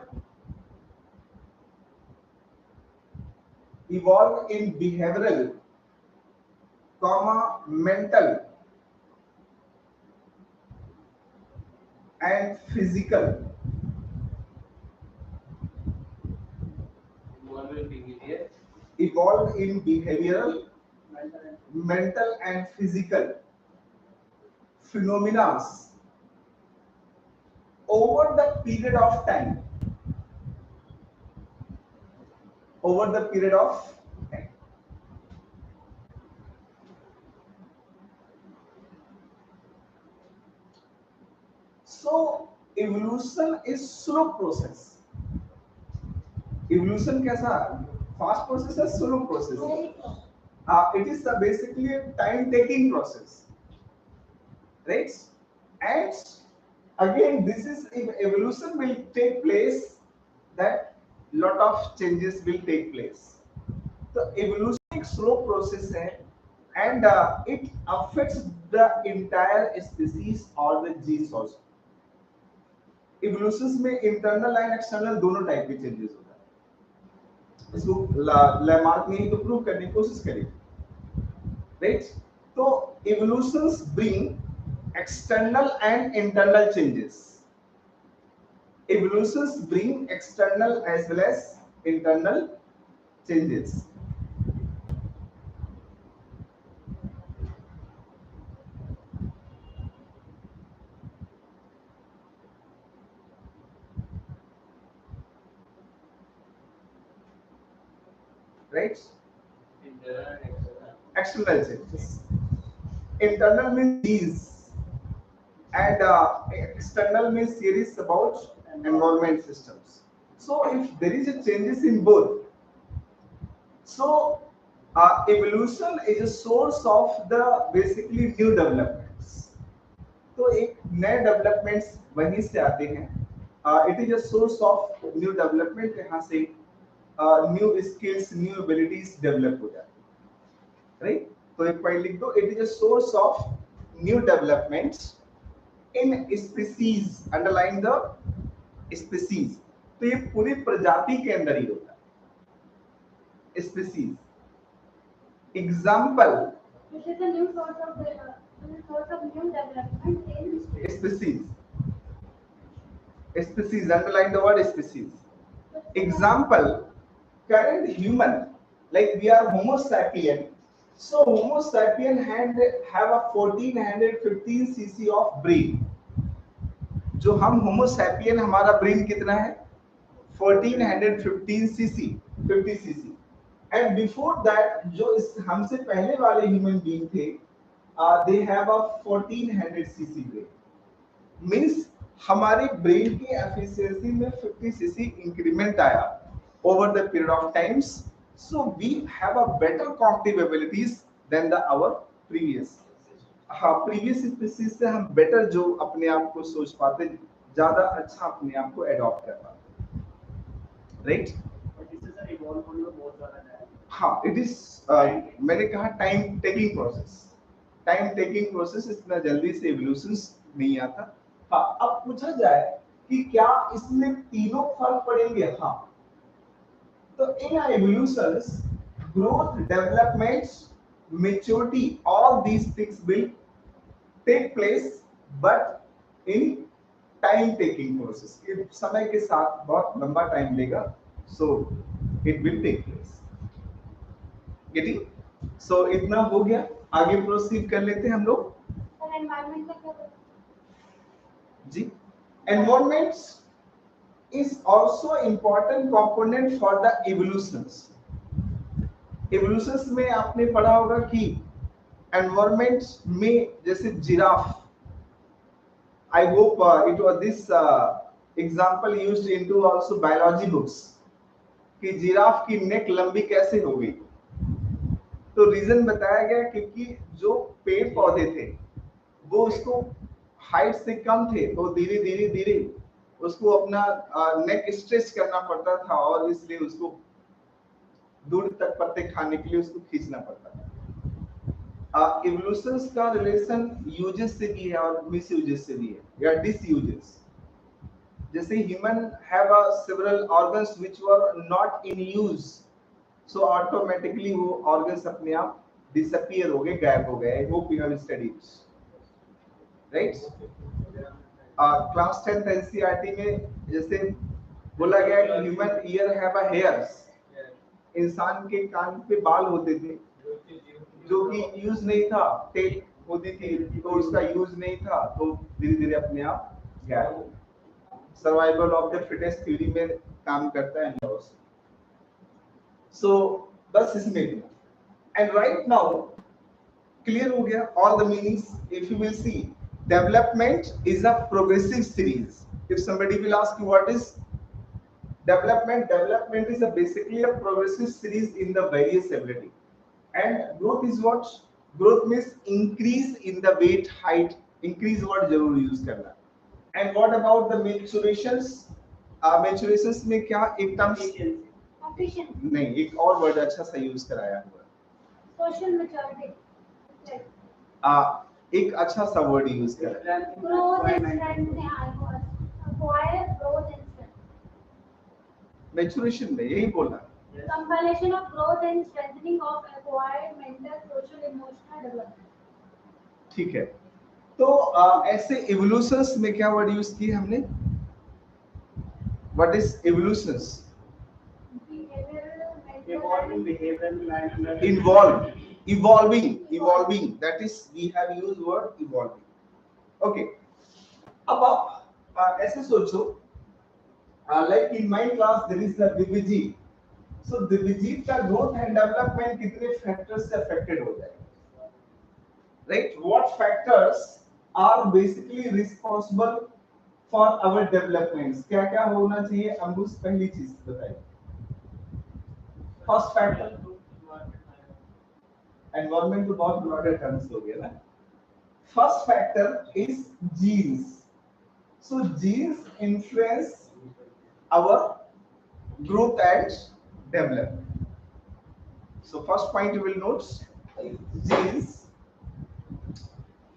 evolve in behavioural comma mental and physical. Evolve in behavioural, mental and physical phenomena over the period of time, over the period of time। so evolution is slow process। evolution कैसा? fast process है, slow process है? it is basically a time taking process, right? and again this is, if evolution will take place, that lot of changes will take place। so evolution एक slow process है, and it affects the entire species or the genes also। evolutions में internal and external दोनों type के changes होता है। इसको Lamarck ने तो प्रूव करने की कोशिश करी, right? so evolutions bring external and internal changes। evolutions bring external as well as internal changes, right? external changes। internal means these, and external means series about environment systems। so if there is a changes in both, so evolution is a source of the basically new developments। तो एक नए developments वहीं से आते हैं। It is a source of new development. यहाँ से new skills, new abilities develop हो जाती है, राइट? तो एक पॉइंट लिख दो, it is a source of new developments in species, underline the species. तो ये पूरी प्रजाति के अंदर ही होता है, species. Example, Which is a new source of new development in species. Species, underline the word species. Example, current human, like we are Homo sapien. So Homo sapien have a 1415 cc of brain. जो हम Homo sapien, हमारा brain कितना है? 1415 cc, 50 cc. And before that, जो इस हमसे पहले वाले ह्यूमन बीइंग थे, they have a 1400 cc brain. मीन्स हमारे ब्रेन की एफिशिएंसी में 50 cc इंक्रीमेंट आया over the period of times. So we have a better cognitive abilities than the our previous. हाँ, प्रीवियस स्पीशीज से हम बेटर जो अपने आप को सोच पाते, ज्यादा अच्छा अपने आप को एडॉप्ट कर पाते, राइट? हाँ, इट इज, मैंने कहा time taking process. Time taking process, इतना जल्दी से इवोल्यूशन नहीं आता. हाँ, अब पूछा जाए कि क्या इसमें तीनों फर्क पड़ेंगे? हाँ. तो इन evolutions, growth, development, maturity, all these things will take place, but in time taking process. ये समय के साथ बहुत लंबा टाइम लेगा, so it will take place. Getting? So इतना हो गया, आगे प्रोसीड कर लेते हैं हम लोग. environment का क्या होता जी, environment is also important component for the evolutions. Evolutions में आपने पढ़ा होगा कि environment में जैसे giraffe, I hope it was this example used into also biology books कि जिराफ की नेक लंबी कैसे हो गई. तो रीजन बताया गया क्योंकि जो पेड़ पौधे थे वो उसको हाइट से कम थे, तो धीरे धीरे धीरे उसको अपना नेक स्ट्रेच करना पड़ता था, और इसलिए उसको दूर तक पत्ते खाने के लिए उसको खींचना पड़ता था. इवोल्यूशंस का रिलेशन यूजेस से भी है और मिस यूजेस से भी है, या डिस यूजेस. जैसे human have a several organs which were not in use, so automatically वो ऑर्गन्स अपने आप डिसअपीयर हो गए, गायब हो गए. आई hope you have studied, right? Class 10th NCERT में जैसे बोला गया कि human ear have a hairs. इंसान के कान पे बाल होते थे जो कि यूज नहीं था, टेल होती थी तो उसका यूज नहीं था, तो धीरे धीरे अपने आप गायब हो. Survival of the fittest theory में काम करता है लॉस. सो बस इसमें भी. एंड राइट नाउ क्लियर हो गया all the meanings. If you will see, development is a progressive series. If somebody will ask you what is development, development is basically a progressive series in the various ability. And growth is what? Growth means increase in the weight, height. Increase word जरूर use करना. And what about the maturations? Maturations में क्या एक term efficiency नहीं, एक और word अच्छा सा यूज कराया हुआ. social maturity एक अच्छा सा वर्ड यूज करें. growth and strength acquire growth and strength. Maturation में यही बोलना. Compilation of growth and strengthening of acquired mental, social, emotional development. ठीक है. तो ऐसे इवोल्यूशंस में क्या वर्ड यूज किए हमने? What is evolutions? evolving behavioral and evolving, that is we have used word evolving. Okay, अब आप ऐसे सोचो, like in my class there is a DVG. So DVG का growth and development कितने factors से affected हो जाएगा, right? What factors are basically responsible for our developments? क्या क्या होना चाहिए? अंबुस पहली चीज बताइए. फर्स्ट फैक्टर, एनवायरमेंट तो बहुत ब्रॉडर टर्म्स हो गया ना. First factor is genes. So genes influence our growth and develop. So first point you will note, genes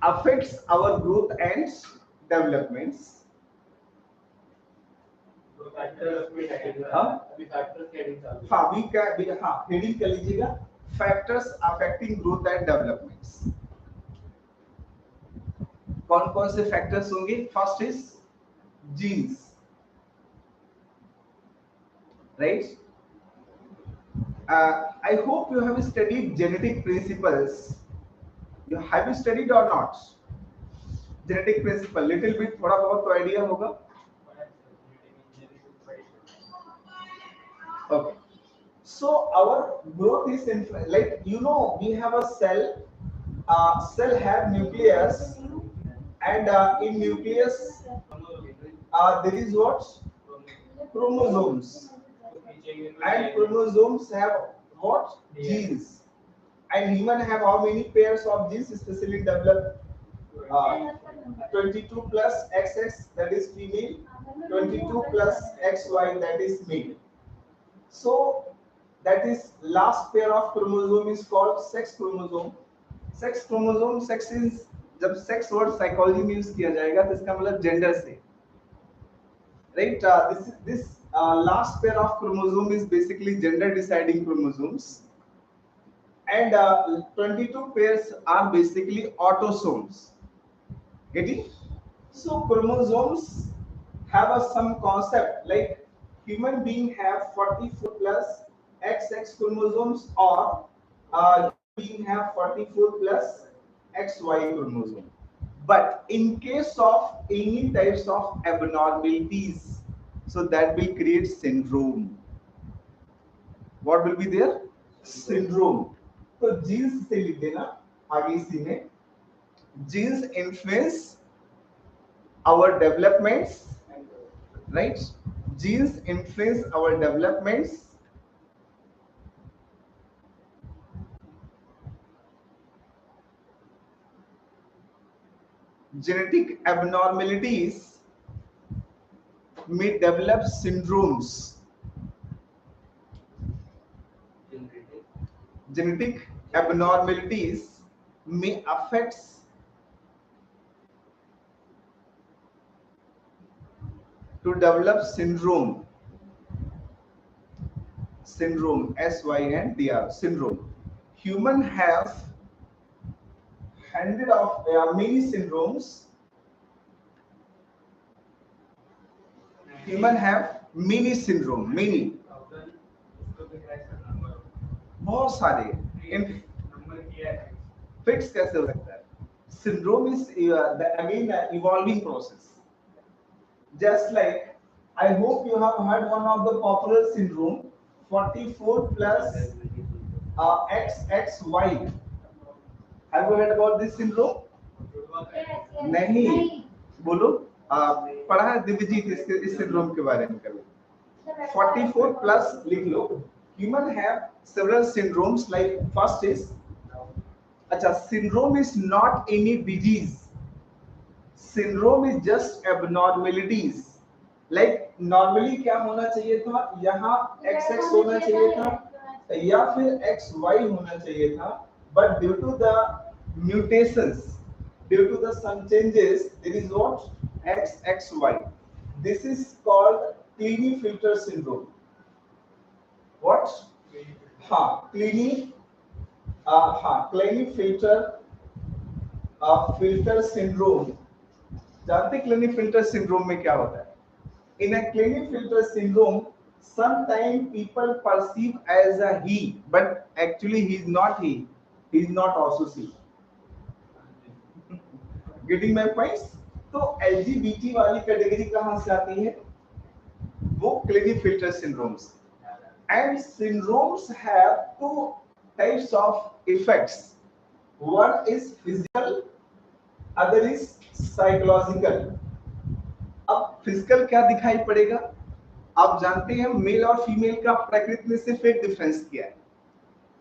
affects our growth and developments. हाँ हेडिंग कर लीजिएगा, factors affecting growth and developments. कौन कौन से factors होंगे? First is genes, right. I hope you have studied genetic principles. Have you studied or not? Genetic principle, little bit, थोड़ा बहुत तो आइडिया होगा. Okay. So our growth is like, you know, we have a cell. Cell have nucleus, and in nucleus there is what? Chromosomes. And chromosomes have what? Genes. And human have how many pairs of genes, especially developed? 22 plus XX, that is female. 22 plus XY, that is male. So that is last pair of chromosome is called sex chromosome. Sex chromosome, sex is, जब sex word psychology में use किया जाएगा तो इसका मतलब gender से, right? This last pair of chromosome is basically gender deciding chromosomes, and 22 pairs are basically autosomes. Getting? So chromosomes have some concept like human being have 44 plus XX chromosomes, or human being have 44 plus XY chromosome. But in case of any types of abnormalities, so that will create syndrome. What will be there? Syndrome. तो jeans से लिख देना आगे इसी में. Genes influence our developments, right? Genes influence our developments. Genetic abnormalities may develop syndromes. Genetic abnormalities may affect to develop syndrome. Syndrome, SYNDR, syndrome. Human have hundred of many syndromes. Human have many syndrome, many. बहुत सारे. Fix कैसे हो सकता है? Syndrome is again evolving process. Just like, I hope you have heard one of the popular syndrome, 44 plus XXY. Have you heard about this syndrome? Yes. नहीं. बोलो. पढ़ा है दिव्यजीत इस syndrome के बारे में कभी? 44 plus लिख लो. Human have several syndromes. Like first is, अच्छा, syndrome is not any disease. Syndrome is just abnormalities. Like normally क्या होना चाहिए था? यहाँ XX होना चाहिए था या फिर XY होना चाहिए था, but due to the mutations, due to the some changes, there is what? XXY. This is called Klinefelter syndrome. What? Klinefelter filter syndrome. जानते Klinefelter syndrome में क्या होता है? In a Klinefelter syndrome, sometimes people perceive as a he, but actually he is not he. He is not also she. Getting my points? तो LGBT वाली category कहाँ से आती है? वो Klinefelter syndromes. And syndromes have two types of effects. One is physical, other is psychological. अब physical क्या दिखाई पड़ेगा? आप जानते हैं मेल और फीमेल का प्रकृति में सिर्फ एक डिफरेंस क्या है?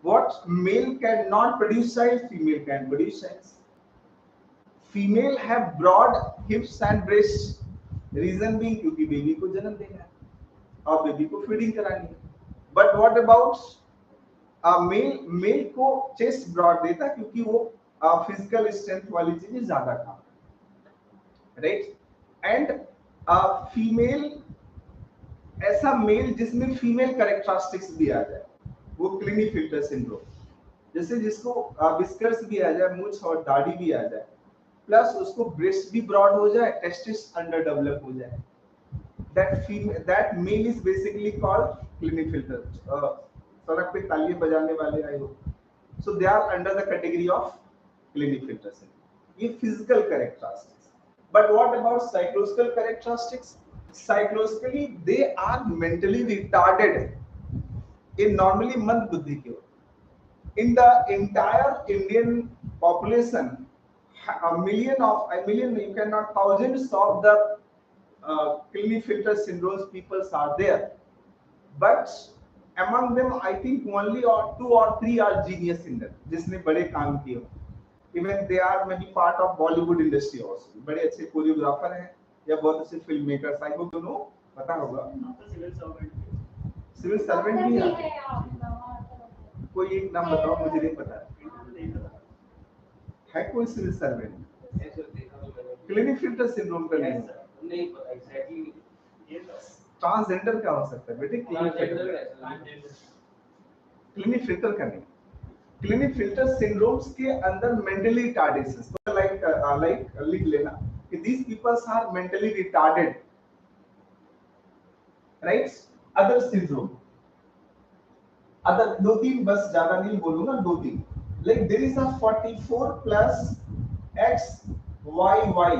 What? Male cannot produce child, female can produce child. Female have broad hips and breasts. Reason being क्योंकि बेबी को जन्म देना है और बेबी को फीडिंग करानी है. बट व्हाट अबाउट मेल को चेस्ट ब्रॉड देता है क्योंकि वो फिजिकल स्ट्रेंथ वाली चीजें ज्यादा काम, राइट। एंड फीमेल, ऐसा मेल जिसमें फीमेल कैरेक्टरिस्टिक्स भी आ जाए, वो क्लिनीफिल्टर सिंड्रोम। जैसे जिसको विस्कर्स भी आ जाए, मूंछ और दाढ़ी भी आ जाए, प्लस उसको ब्रेस्ट भी ब्रॉड हो जाए, टेस्टिस अंडर डेवलप हो जाए, that male is basically called Klinefelter. सड़क पे तालियां बजाने वाले आए हो, so they are under the category of Klinefelter syndrome. ये physical characteristics. But what about psychological characteristics? Psychologically, they are mentally retarded in normally मंद बुद्धि के होते। In the entire Indian population, a million, you cannot, thousands of the Klinefelter syndromes people are there, but among them I think only or 2 or 3 are genius in them, जिसने बड़े काम किए हो। Even they are maybe part of Bollywood industry also, बड़े अच्छे choreographer हैं या बहुत अच्छे film makers. I hope you know, पता होगा। सिविल सर्वेंट भी है, कोई एक नाम बताओ, मुझे नहीं पता है कोई सिविल सर्वेंट क्लिनीफिल्टर सिंड्रोम का नहीं पता एग्जैक्टली। ट्रांसजेंडर क्या हो सकता है बेटे? क्लिनीफिल्टर का नहीं। क्लिनीफिल्टर सिंड्रोम्स के अंदर मेंटली रिटार्डेशंस, लाइक लिख लेना कि these people are mentally retarded, right? other syndrome, other, दो तीन बस, ज्यादा नहीं बोलूंगा, दो तीन। like there is a 44 plus XYY,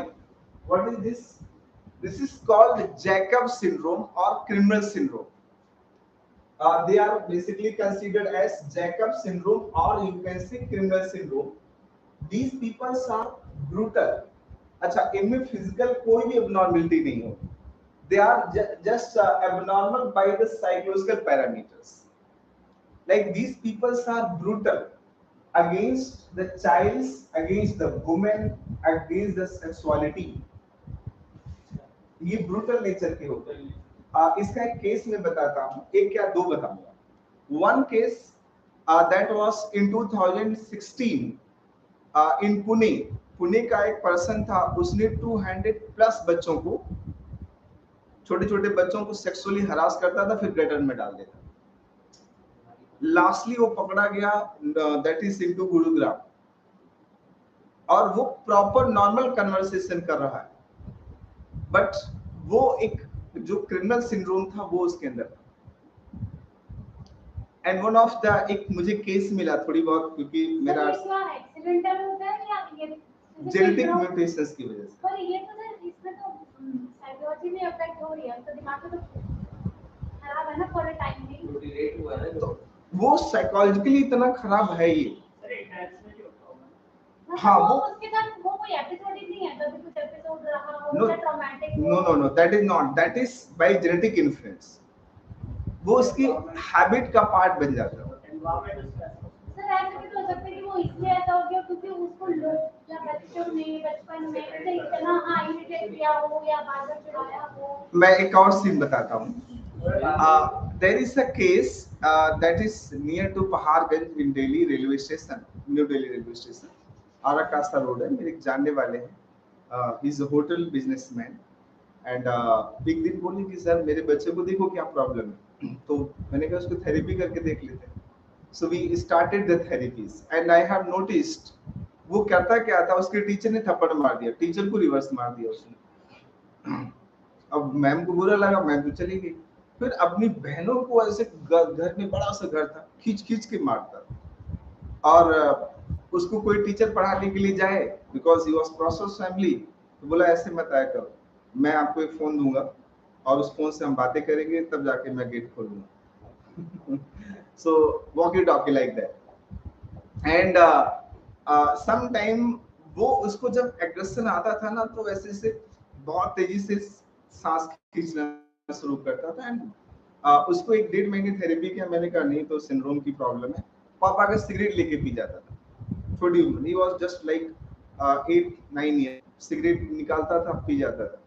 what is this? This is called Jacob syndrome or criminal syndrome. They are basically considered as Jacob syndrome or you can say criminal syndrome. These people are brutal. अच्छा, इनमें physical कोई भी abnormality नहीं हो, they are just abnormal by the psychological parameters. Like these people are brutal against the child, against the woman, against the sexuality. ये brutal nature के होते हैं। इसका एक केस मैं बताता हूँ, एक क्या दो बताऊंगा। One case that was in 2016 इन पुणे। पुणे का एक पर्सन था, उसने 200 प्लस बच्चों को, छोटे छोटे बच्चों को सेक्सुअली हरास करता था, फिर गटर में डाल देता। लास्टली वो पकड़ा गया, दैट इज इनटू गुरुग्राम, और वो प्रॉपर नॉर्मल कन्वर्सेशन कर रहा है, बट वो एक जो क्रिमिनल सिंड्रोम था वो उसके अंदर था। एंड वन ऑफ द, एक मुझे केस मिला थोड़ी बहुत, क्योंकि मेरा एक्सीडेंटल होता है या ये जेनेटिक म्यूटेशंस की वजह से। पर ये तो सर इसमें तो साइकोलॉजी में अफेक्ट हो रही है, तो दिमाग तो खराब है ना फॉर अ टाइम भी, रिलेट हुआ है तो वो साइकोलॉजिकली इतना खराब है ये। हाँ, वो उसके साथ वो कोई एपिसोड नहीं है, कभी कुछ एपिसोड रहा हो No, या traumatic. no, that is not, that is by genetic influence. वो उसकी हैबिट का पार्ट बन जाता है। सर ऐसा भी तो हो सकता है कि वो इसलिए ऐसा हो गया क्योंकि उसको लोग या बचपन में से इतना इरिटेट किया हो या बार-बार चिढ़ाया हो। मैं एक और सीन बताता हूँ। There is a case that is near to Paharganj in Delhi railway station, New Delhi railway station. Ara कास्ता road है, मेरे एक जानने वाले हैं, he is a hotel businessman, and एक दिन बोले कि सर मेरे बच्चे को देखो क्या प्रॉब्लम है, तो मैंने कहा उसको थेरेपी करके देख लेते हैं। So we started the therapies and I have noticed वो करता क्या था, उसके टीचर ने थप्पड़ मार दिया, टीचर को रिवर्स मार दिया उसने। अब मैम को बुरा लगा, मैम तो चली गई। फिर अपनी बहनों को ऐसे, घर में बड़ा सा घर था, खींच खींच के मारता, और उसको कोई टीचर पढ़ाने के लिए जाए, because he was process family, तो बोला ऐसे मत आया करो, मैं आपको एक फोन दूंगा और उस फोन से हम बातें करेंगे, तब जाके मैं गेट खोलूंगा। So walkie talkie like that. And some time वो उसको जब एग्रेशन आता था ना, तो वैसे से बहुत तेजी से सांस खींचना शुरू करता था। एंड उसको 1-1.5 महीने थेरेपी किया, मैंने कहा नहीं तो सिंड्रोम की प्रॉब्लम है। पापा का सिगरेट लेके पी जाता था, छोटी उम्र, he was just like 8-9 year, cigarette निकालता था, पी जाता था,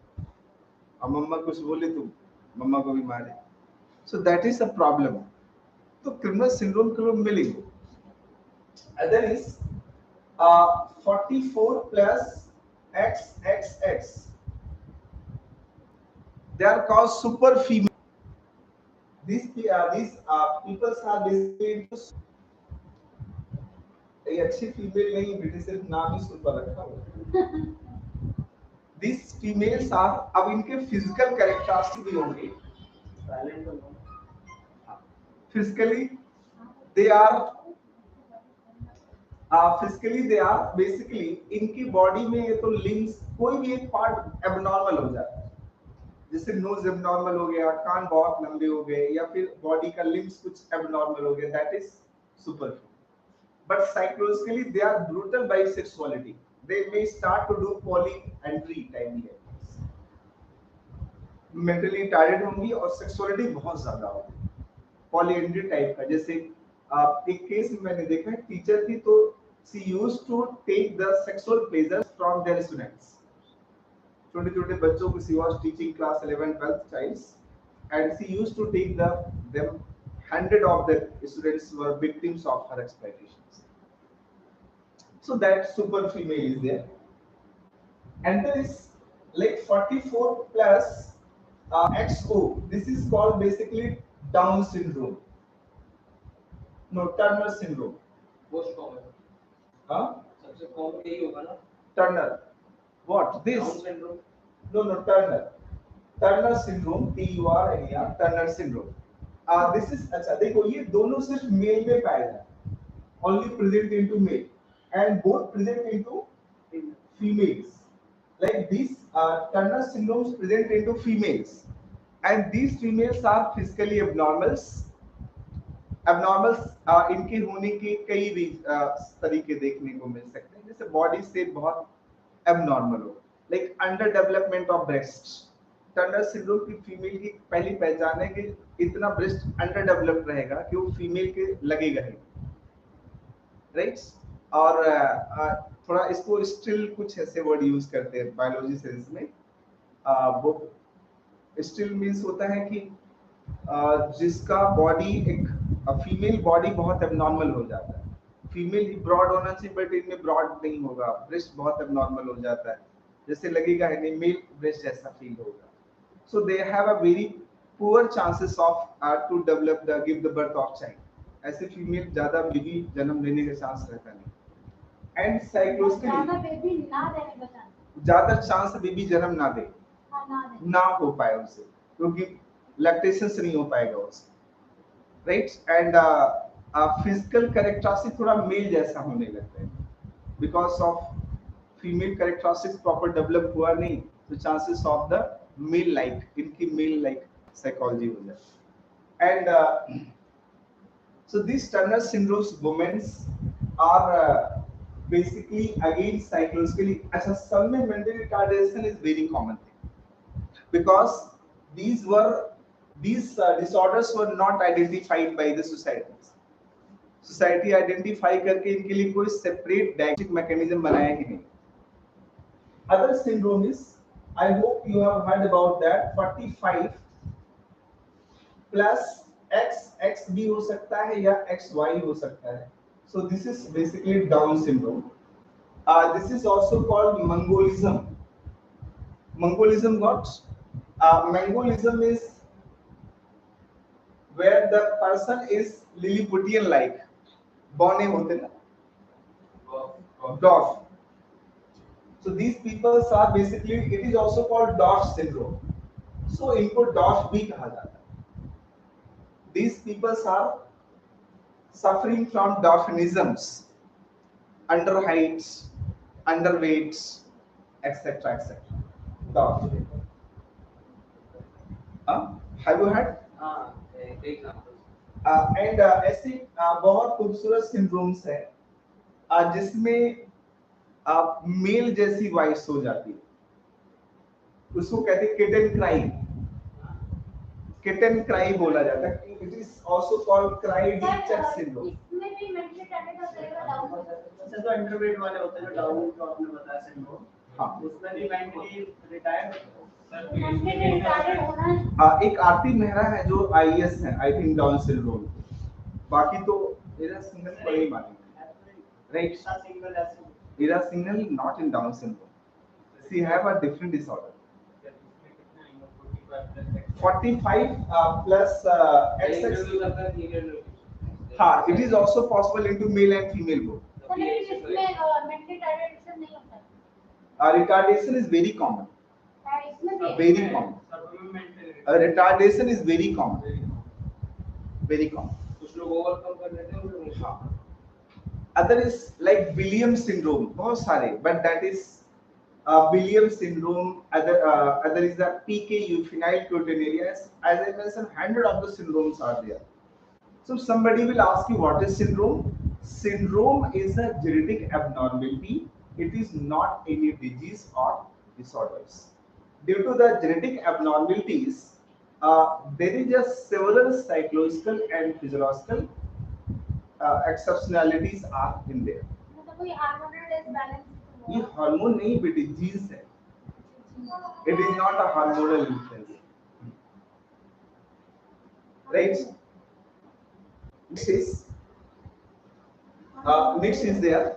अब मम्मा कुछ बोले तो मम्मा को भी मारे। So that is a problem. तो क्रिमिनल सिंड्रोम के लोग मिलेंगे. Other is 44 plus XXX. They are called super female. These people are basically into. ये अच्छी फीमेल नहीं बेटे, सिर्फ नाम ही सुपर रखा हुआ. These females are, अब इनके फिजिकल कैरेक्टरिस्टिक भी होंगे. Physically they are basically इनकी बॉडी में ये तो लिम्स कोई भी एक पार्ट एबनॉर्मल हो जाता है. जैसे नोज एबनॉर्मल हो गया, कान बहुत लंबे हो गए, या फिर बॉडी का लिम्स कुछ एबनॉर्मल हो गया, that is super. But psychologically they are brutal by sexuality. They may start to do polyandry type behaviors. Mentally tired होंगी और sexuality बहुत ज्यादा होगी. Polyandry type का, जैसे एक केस मैंने देखा है, टीचर थी तो she used to take the sexual pleasures from their students. छोटे छोटे बच्चों को she was teaching class 11 12th childs and she used to take them 100 of the students were victims of her exploitation. So that super female is there, and there is like 44 plus XO. This is called basically Down syndrome. No, Turner syndrome. Most common. Huh? सबसे common यही होगा ना? Turner. What? This? Down syndrome. No, Turner. Turner syndrome. TURNER. Turner syndrome. This is अच्छा देखो, ये दोनों सिर्फ mail में पाए जाते हैं. Only present into male. And both present into females. Like these Turner syndromes present into females, and these females are physically abnormals. इनके होने के कई तरीके देखने को मिल सकते हैं. जैसे बॉडी से बहुत एबनॉर्मल हो, like under development of breast. Turner syndrome की फीमेल की पहली पहचान है कि इतना ब्रेस्ट अंडर डेवलप्ड रहेगा कि वो फीमेल के लगेगा ही, राइट. और थोड़ा इसको स्टिल कुछ ऐसे वर्ड यूज करते हैं बायोलॉजी सेंस में. वो स्टिल मींस होता है कि जिसका बॉडी एक फीमेल बॉडी बहुत एबनॉर्मल हो जाता है. फीमेल ही ब्रॉड होना चाहिए बट इनमें ब्रॉड नहीं होगा, ब्रेस्ट बहुत एबनॉर्मल हो जाता है, जैसे लगेगा है नहीं मेल ब्रेस्ट जैसा फील होगा. So they have a very poor chances of to develop the give the birth of child. ऐसे फीमेल ज्यादा बेबी जन्म लेने का चांस रहता नहीं. एंड साइकोलॉजिकली ज्यादा चांस बेबी जन्म ना दे, ना हो पाए उसे, क्योंकि लैक्टेशन से नहीं हो पाएगा उसे, राइट. एंड फिजिकल कैरेक्टरिस्टिक थोड़ा मेल जैसा होने लगता है, because of female characteristics proper develop हुआ नहीं, तो chances of the male like, इनकी मेल लाइक साइकोलॉजी हो जाए. And so these Turner syndromes women are basically again psychologically, as a some mental retardation is very common thing, because these disorders were not identified by the society identify करके इनके लिए कोई separate diagnostic mechanism बनाया ही नहीं. Other syndrome is, I hope you have heard about that, 45 plus X भी हो सकता है या XY हो सकता है. So this is basically Down syndrome. This is also called Mongolism. Mongolism what? Mongolism is where the person is Lilliputian like. बौने होते ना, dwarf. So these people are basically, it is also called dwarf syndrome. So इनको dwarf भी कहा जाता है. These people are suffering from dwarfisms, under heights, underweights, etc. etc. Dwarf. Have you heard? And ऐसे बहुत खूबसूरत सिंड्रोम्स हैं जिसमें मेल जैसी वॉइस हो जाती है. उसको कहते हैं किटन क्राई. किटन क्राई बोला जाता है. It is also called cry du chat syndrome. इसमें भी मेंशन करने का पड़ेगा डाउन. अच्छा, तो इंटरवेट वाले होते हैं डाउन जो आपने बताया सिंड्रोम. हां, उसमें भी मेंटली रिटायर्ड एक आरती मेहरा है जो आईएएस है, आई थिंक डाउन सिंड्रोम. बाकी तो irasignal को ही मानेंगे, right? Irasignal not in Down syndrome. She have a different disorder. 45 plus XX. हाँ, it is also possible into male and female both. Retardation is very common. Very common. Retardation is very common. Very common. कुछ लोग overcome कर लेते हैं. हाँ. Other is like Williams syndrome. बहुत सारे, but that is Williams syndrome. Other is the PKU, phenylketonuria. As I mentioned, 100 of the syndromes are there. So somebody will ask you, what is syndrome? Syndrome is a genetic abnormality. It is not any disease or disorders. Due to the genetic abnormalities, there is just several psychological and physiological exceptionalities are in there. ये hormone नहीं बेटी, jeans है. It is not a hormonal influence. Right? Next is there.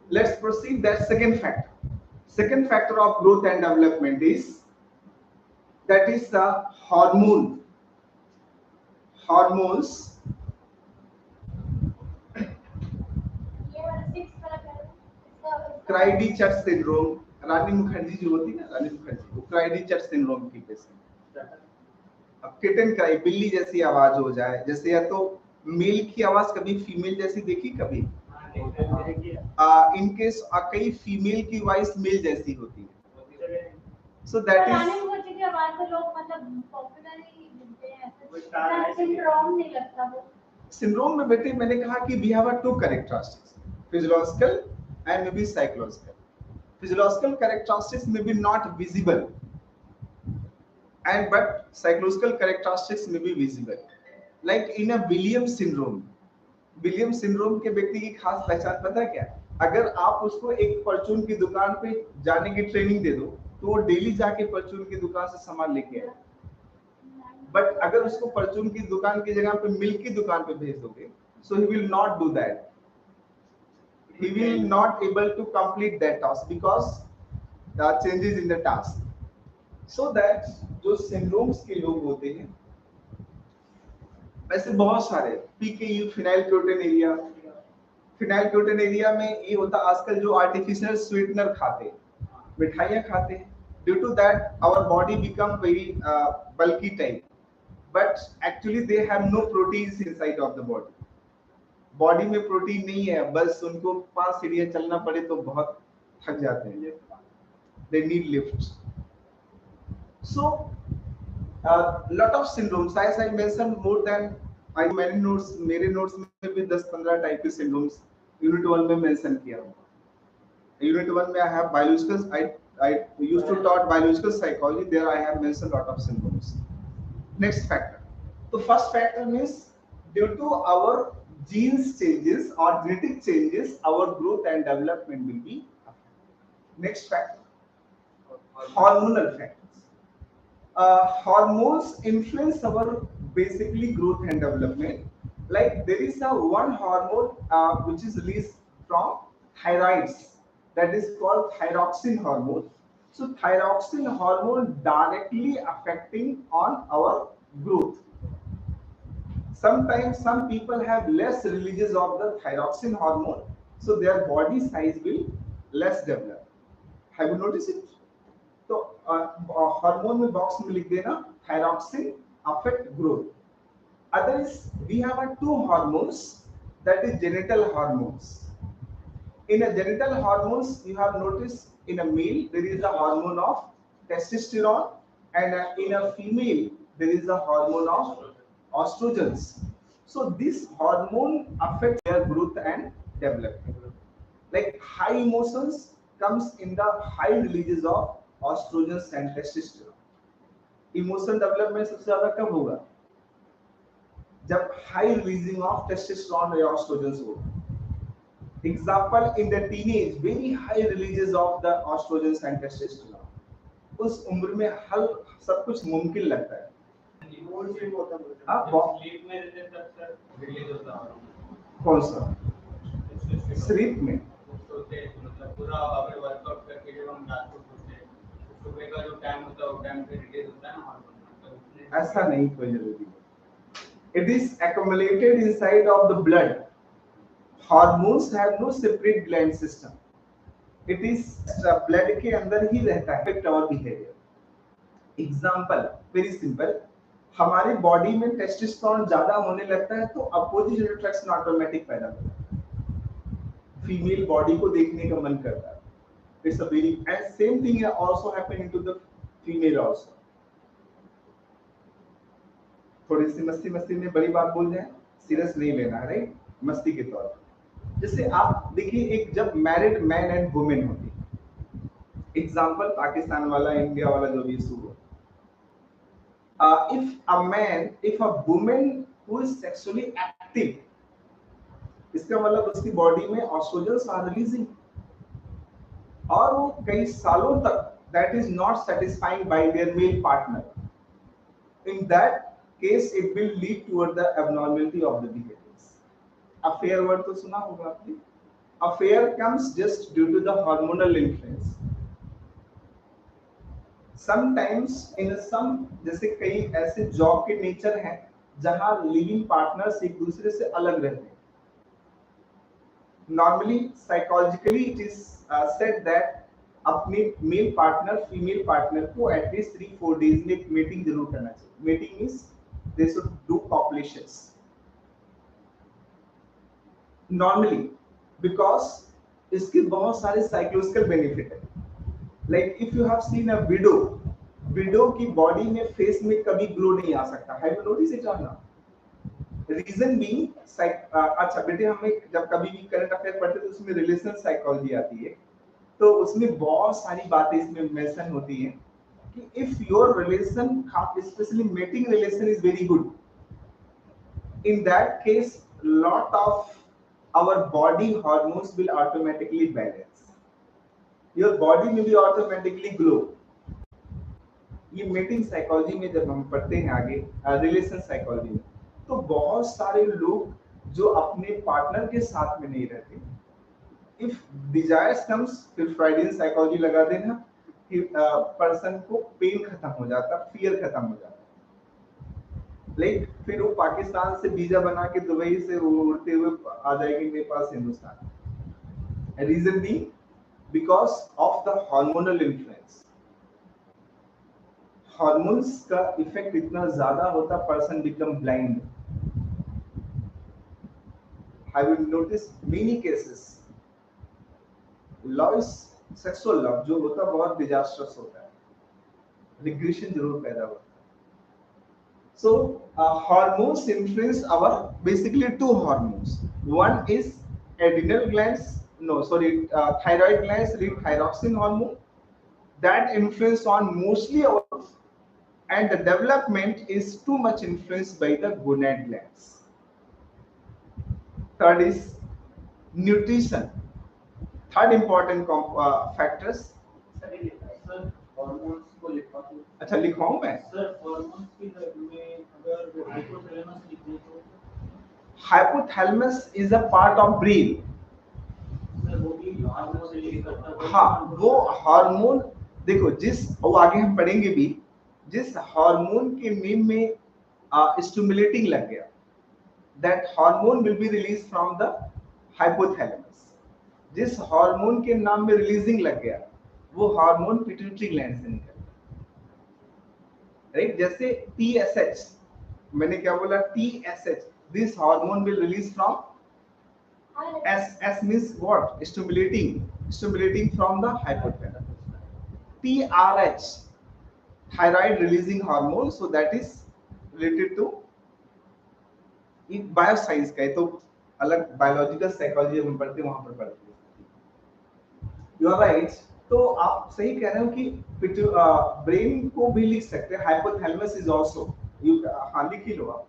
Let's proceed. That second factor. Second factor of growth and development is that is the hormone. Hormones. Cri du chat syndrome. Rani Mukherjee जो होती है ना, रानी मुखर्जी, वो cri du chat syndrome की patient. अब kitten cry, बिल्ली जैसी आवाज हो जाए, जैसे या तो मेल की आवाज कभी फीमेल जैसी देखी कभी? इन केस कई फीमेल की वॉइस मेल जैसी होती है. सो दैट इज रानी मुखर्जी की आवाज तो लोग मतलब पॉपुलरली बोलते हैं, ऐसा सिंड्रोम नहीं लगता वो. सिंड्रोम में बेटे मैंने कहा कि we have two characteristics, physiological and maybe psychological. Physiological characteristics may be not visible, and but psychological characteristics may be visible. Like in a Williams syndrome. Williams syndrome के व्यक्ति की खास पहचान पता है क्या? अगर आप उसको एक परचून की दुकान पे जाने की ट्रेनिंग दे दो, तो वो डेली जाके परचून की दुकान से सामान लेके आए. बट अगर उसको परचून की दुकान की जगह पे मिल्क की दुकान पे भेज दोगे, so he will not do that. He will not able to complete that task because there are changes in the task. So that जो syndromes के लोग होते हैं, वैसे बहुत सारे PKU, phenylketonuria. Phenylketonuria में ये होता आजकल जो artificial sweetener खाते हैं, मिठाइयाँ खाते हैं. Due to that, our body become very bulky type, but actually they have no proteins inside of the body. Body में प्रोटीन नहीं है, बस उनको 5 सीढ़ियां चलना पड़े तो बहुत थक जाते हैं. They need lifts. So lot of syndromes, as I mentioned, more than many notes, मेरे notes में भी 10-15 टाइप के syndromes यूनिट 1 में मेंशन किया हूँ. यूनिट 1 में I have biological, I used to taught biological psychology. There I have mentioned lot of syndromes. Next factor. So first factor means due to our genes changes or genetic changes, our growth and development will be affected. Next factor, hormonal factors. Hormones influence our basically growth and development. Like there is a one hormone which is released from thyroids, that is called thyroxine hormone. So thyroxine hormone directly affecting on our growth. Sometimes some people have less releases of the thyroxine hormone, so their body size will less develop. Have you noticed it? तो hormone में box में लिख देना thyroxine affect growth. Other is we have two hormones, that is genital hormones. In a genital hormones, you have noticed in a male there is a hormone of testosterone, and in a female there is a hormone of estrogens. So this hormone affects their growth and development. Like high emotions comes in the high releases of estrogens and testosterone. Emotion development सबसे ज्यादा कब होगा? जब high releasing of testosterone or estrogens हो. Example, in the teenage, very high releases of the estrogens and testosterone. उस उम्र में हल सब कुछ मुमकिन लगता है. मूड स्विंग होता है स्लीप में रहते तब सर रिलीज होता है कौन सा स्लीप में सोते मतलब पूरा अगर वर्कआउट करके जब हम रात को सोते हैं सुबह का जो टाइम होता है वो टाइम पे रिलीज होता है ना हार्मोन ऐसा नहीं कोई जरूरी है it is accumulated inside of the blood hormones have no separate gland system it is blood के अंदर ही रहता है affect our behavior example very simple हमारी बॉडी में टेस्टोस्टेरोन ज्यादा होने लगता है तो अपोजिट अट्रैक्शन ऑटोमेटिक पैदा होता है फीमेल बॉडी को देखने का मन करता है it's a very and same thing also happening to the female also थोड़ी सी मस्ती मस्ती में बड़ी बात बोल जाए सीरियस नहीं लेना है राइट मस्ती के तौर पर जैसे आप देखिए एक जब मैरिड मैन एंड वुमेन होती है एग्जाम्पल पाकिस्तान वाला इंडिया वाला जो भी इशू हो if a woman who is sexually active इसका मतलब उसकी बॉडी में ऑस्ट्रोजन्स आर रिलीजिंग और वो कई सालों तक that is not satisfying by their male partner in that case it will lead toward the abnormality of the behaviors affair word तो सुना होगा आपने affair comes just due to the hormonal influence sometimes in some जैसे कई ऐसे job के nature हैं जहां लिविंग पार्टनर्स एक दूसरे से अलग रहते हैं normally psychologically it is said that अपने मेल पार्टनर फीमेल पार्टनर को एटलीस्ट 3-4 डेज में एक मीटिंग जरूर करना चाहिए meeting means they should do copulations normally because इसके बहुत सारे साइकोलॉजिकल बेनिफिट है like if you have seen a widow की बॉडी में फेस में कभी ग्लो नहीं आ सकता हैव यू नोटिस इट और नॉट रीजन बीइंग अच्छा बेटे हमें जब कभी भी करंट अफेयर पढ़ते तो उसमें रिलेशन साइकोलॉजी आती है तो उसमें बहुत सारी बातें इसमें मेंशन होती हैं कि if your relation specially mating relation is very good in that case lot of our body hormones will automatically balance your body will be automatically glow ये मीटिंग साइकोलॉजी में जब हम पढ़ते हैं आगे रिलेशन साइकोलॉजी में तो बहुत सारे लोग जो अपने पार्टनर के साथ में नहीं रहते इफ डिजायर्स कम्स फिर फ्राइडियन साइकोलॉजी लगा देना कि पर्सन को पेन खत्म हो जाता फियर खत्म हो जाता लाइक फिर वो पाकिस्तान से वीजा बना के दुबई से उड़ते हुए आ जाएगी मेरे पास Hindustan reason be because of the hormonal influence hormones का इफेक्ट इतना ज्यादा होता person become blind have you notice many cases love sexual love जो होता बहुत डिजास्टर्स होता है रिग्रेशन जरूर पैदा होता है so hormones influence our basically two hormones one is adrenal glands no sorry thyroid glands release thyroxine hormone that influence on mostly our and the development is too much influenced by the gonad glands third is nutrition third important factors hormones को लिखा तो अच्छा लिखवाऊं मैं sir hormones की में अगर hypothalamus लिख दें तो hypothalamus is a part of brain sir वो भी हार्मोन से रिलीज करता है हाँ वो हार्मोन देखो जिस वो आगे हम पढ़ेंगे भी जिस हार्मोन के नेम में स्टिमुलेटिंग लग गया that hormone will be release from the hypothalamus जिस हार्मोन के नाम में रिलीजिंग लग गया वो हार्मोन पिट्यूटरी ग्लैंड से निकलता है राइट जैसे TSH मैंने क्या बोला TSH this hormone will release from S means what stimulating from the hypothalamus TRH thyroid releasing hormone so that is related to एक बायोसाइंस का है तो अलग बायोलॉजिकल साइकोलॉजी हम पढ़ते हैं वहां पर पढ़ते हैं यू आर राइट तो आप सही कह रहे हो कि ब्रेन को भी लिख सकते हैं हाइपोथैलेमस इज आल्सो यू हाँ लिख ही लो आप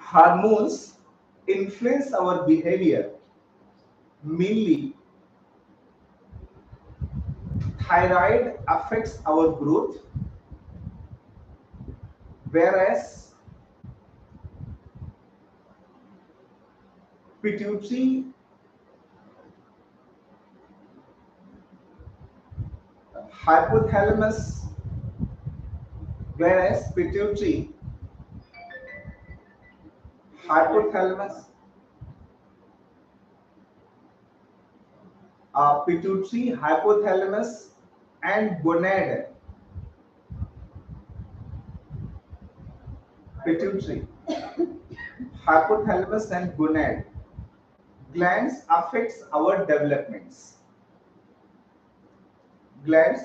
hormones influence our behaviour mainly thyroid affects our growth whereas pituitary, hypothalamus, whereas pituitary, hypothalamus, pituitary, hypothalamus, and gonad, pituitary, hypothalamus, and gonad glands affects our developments. Glands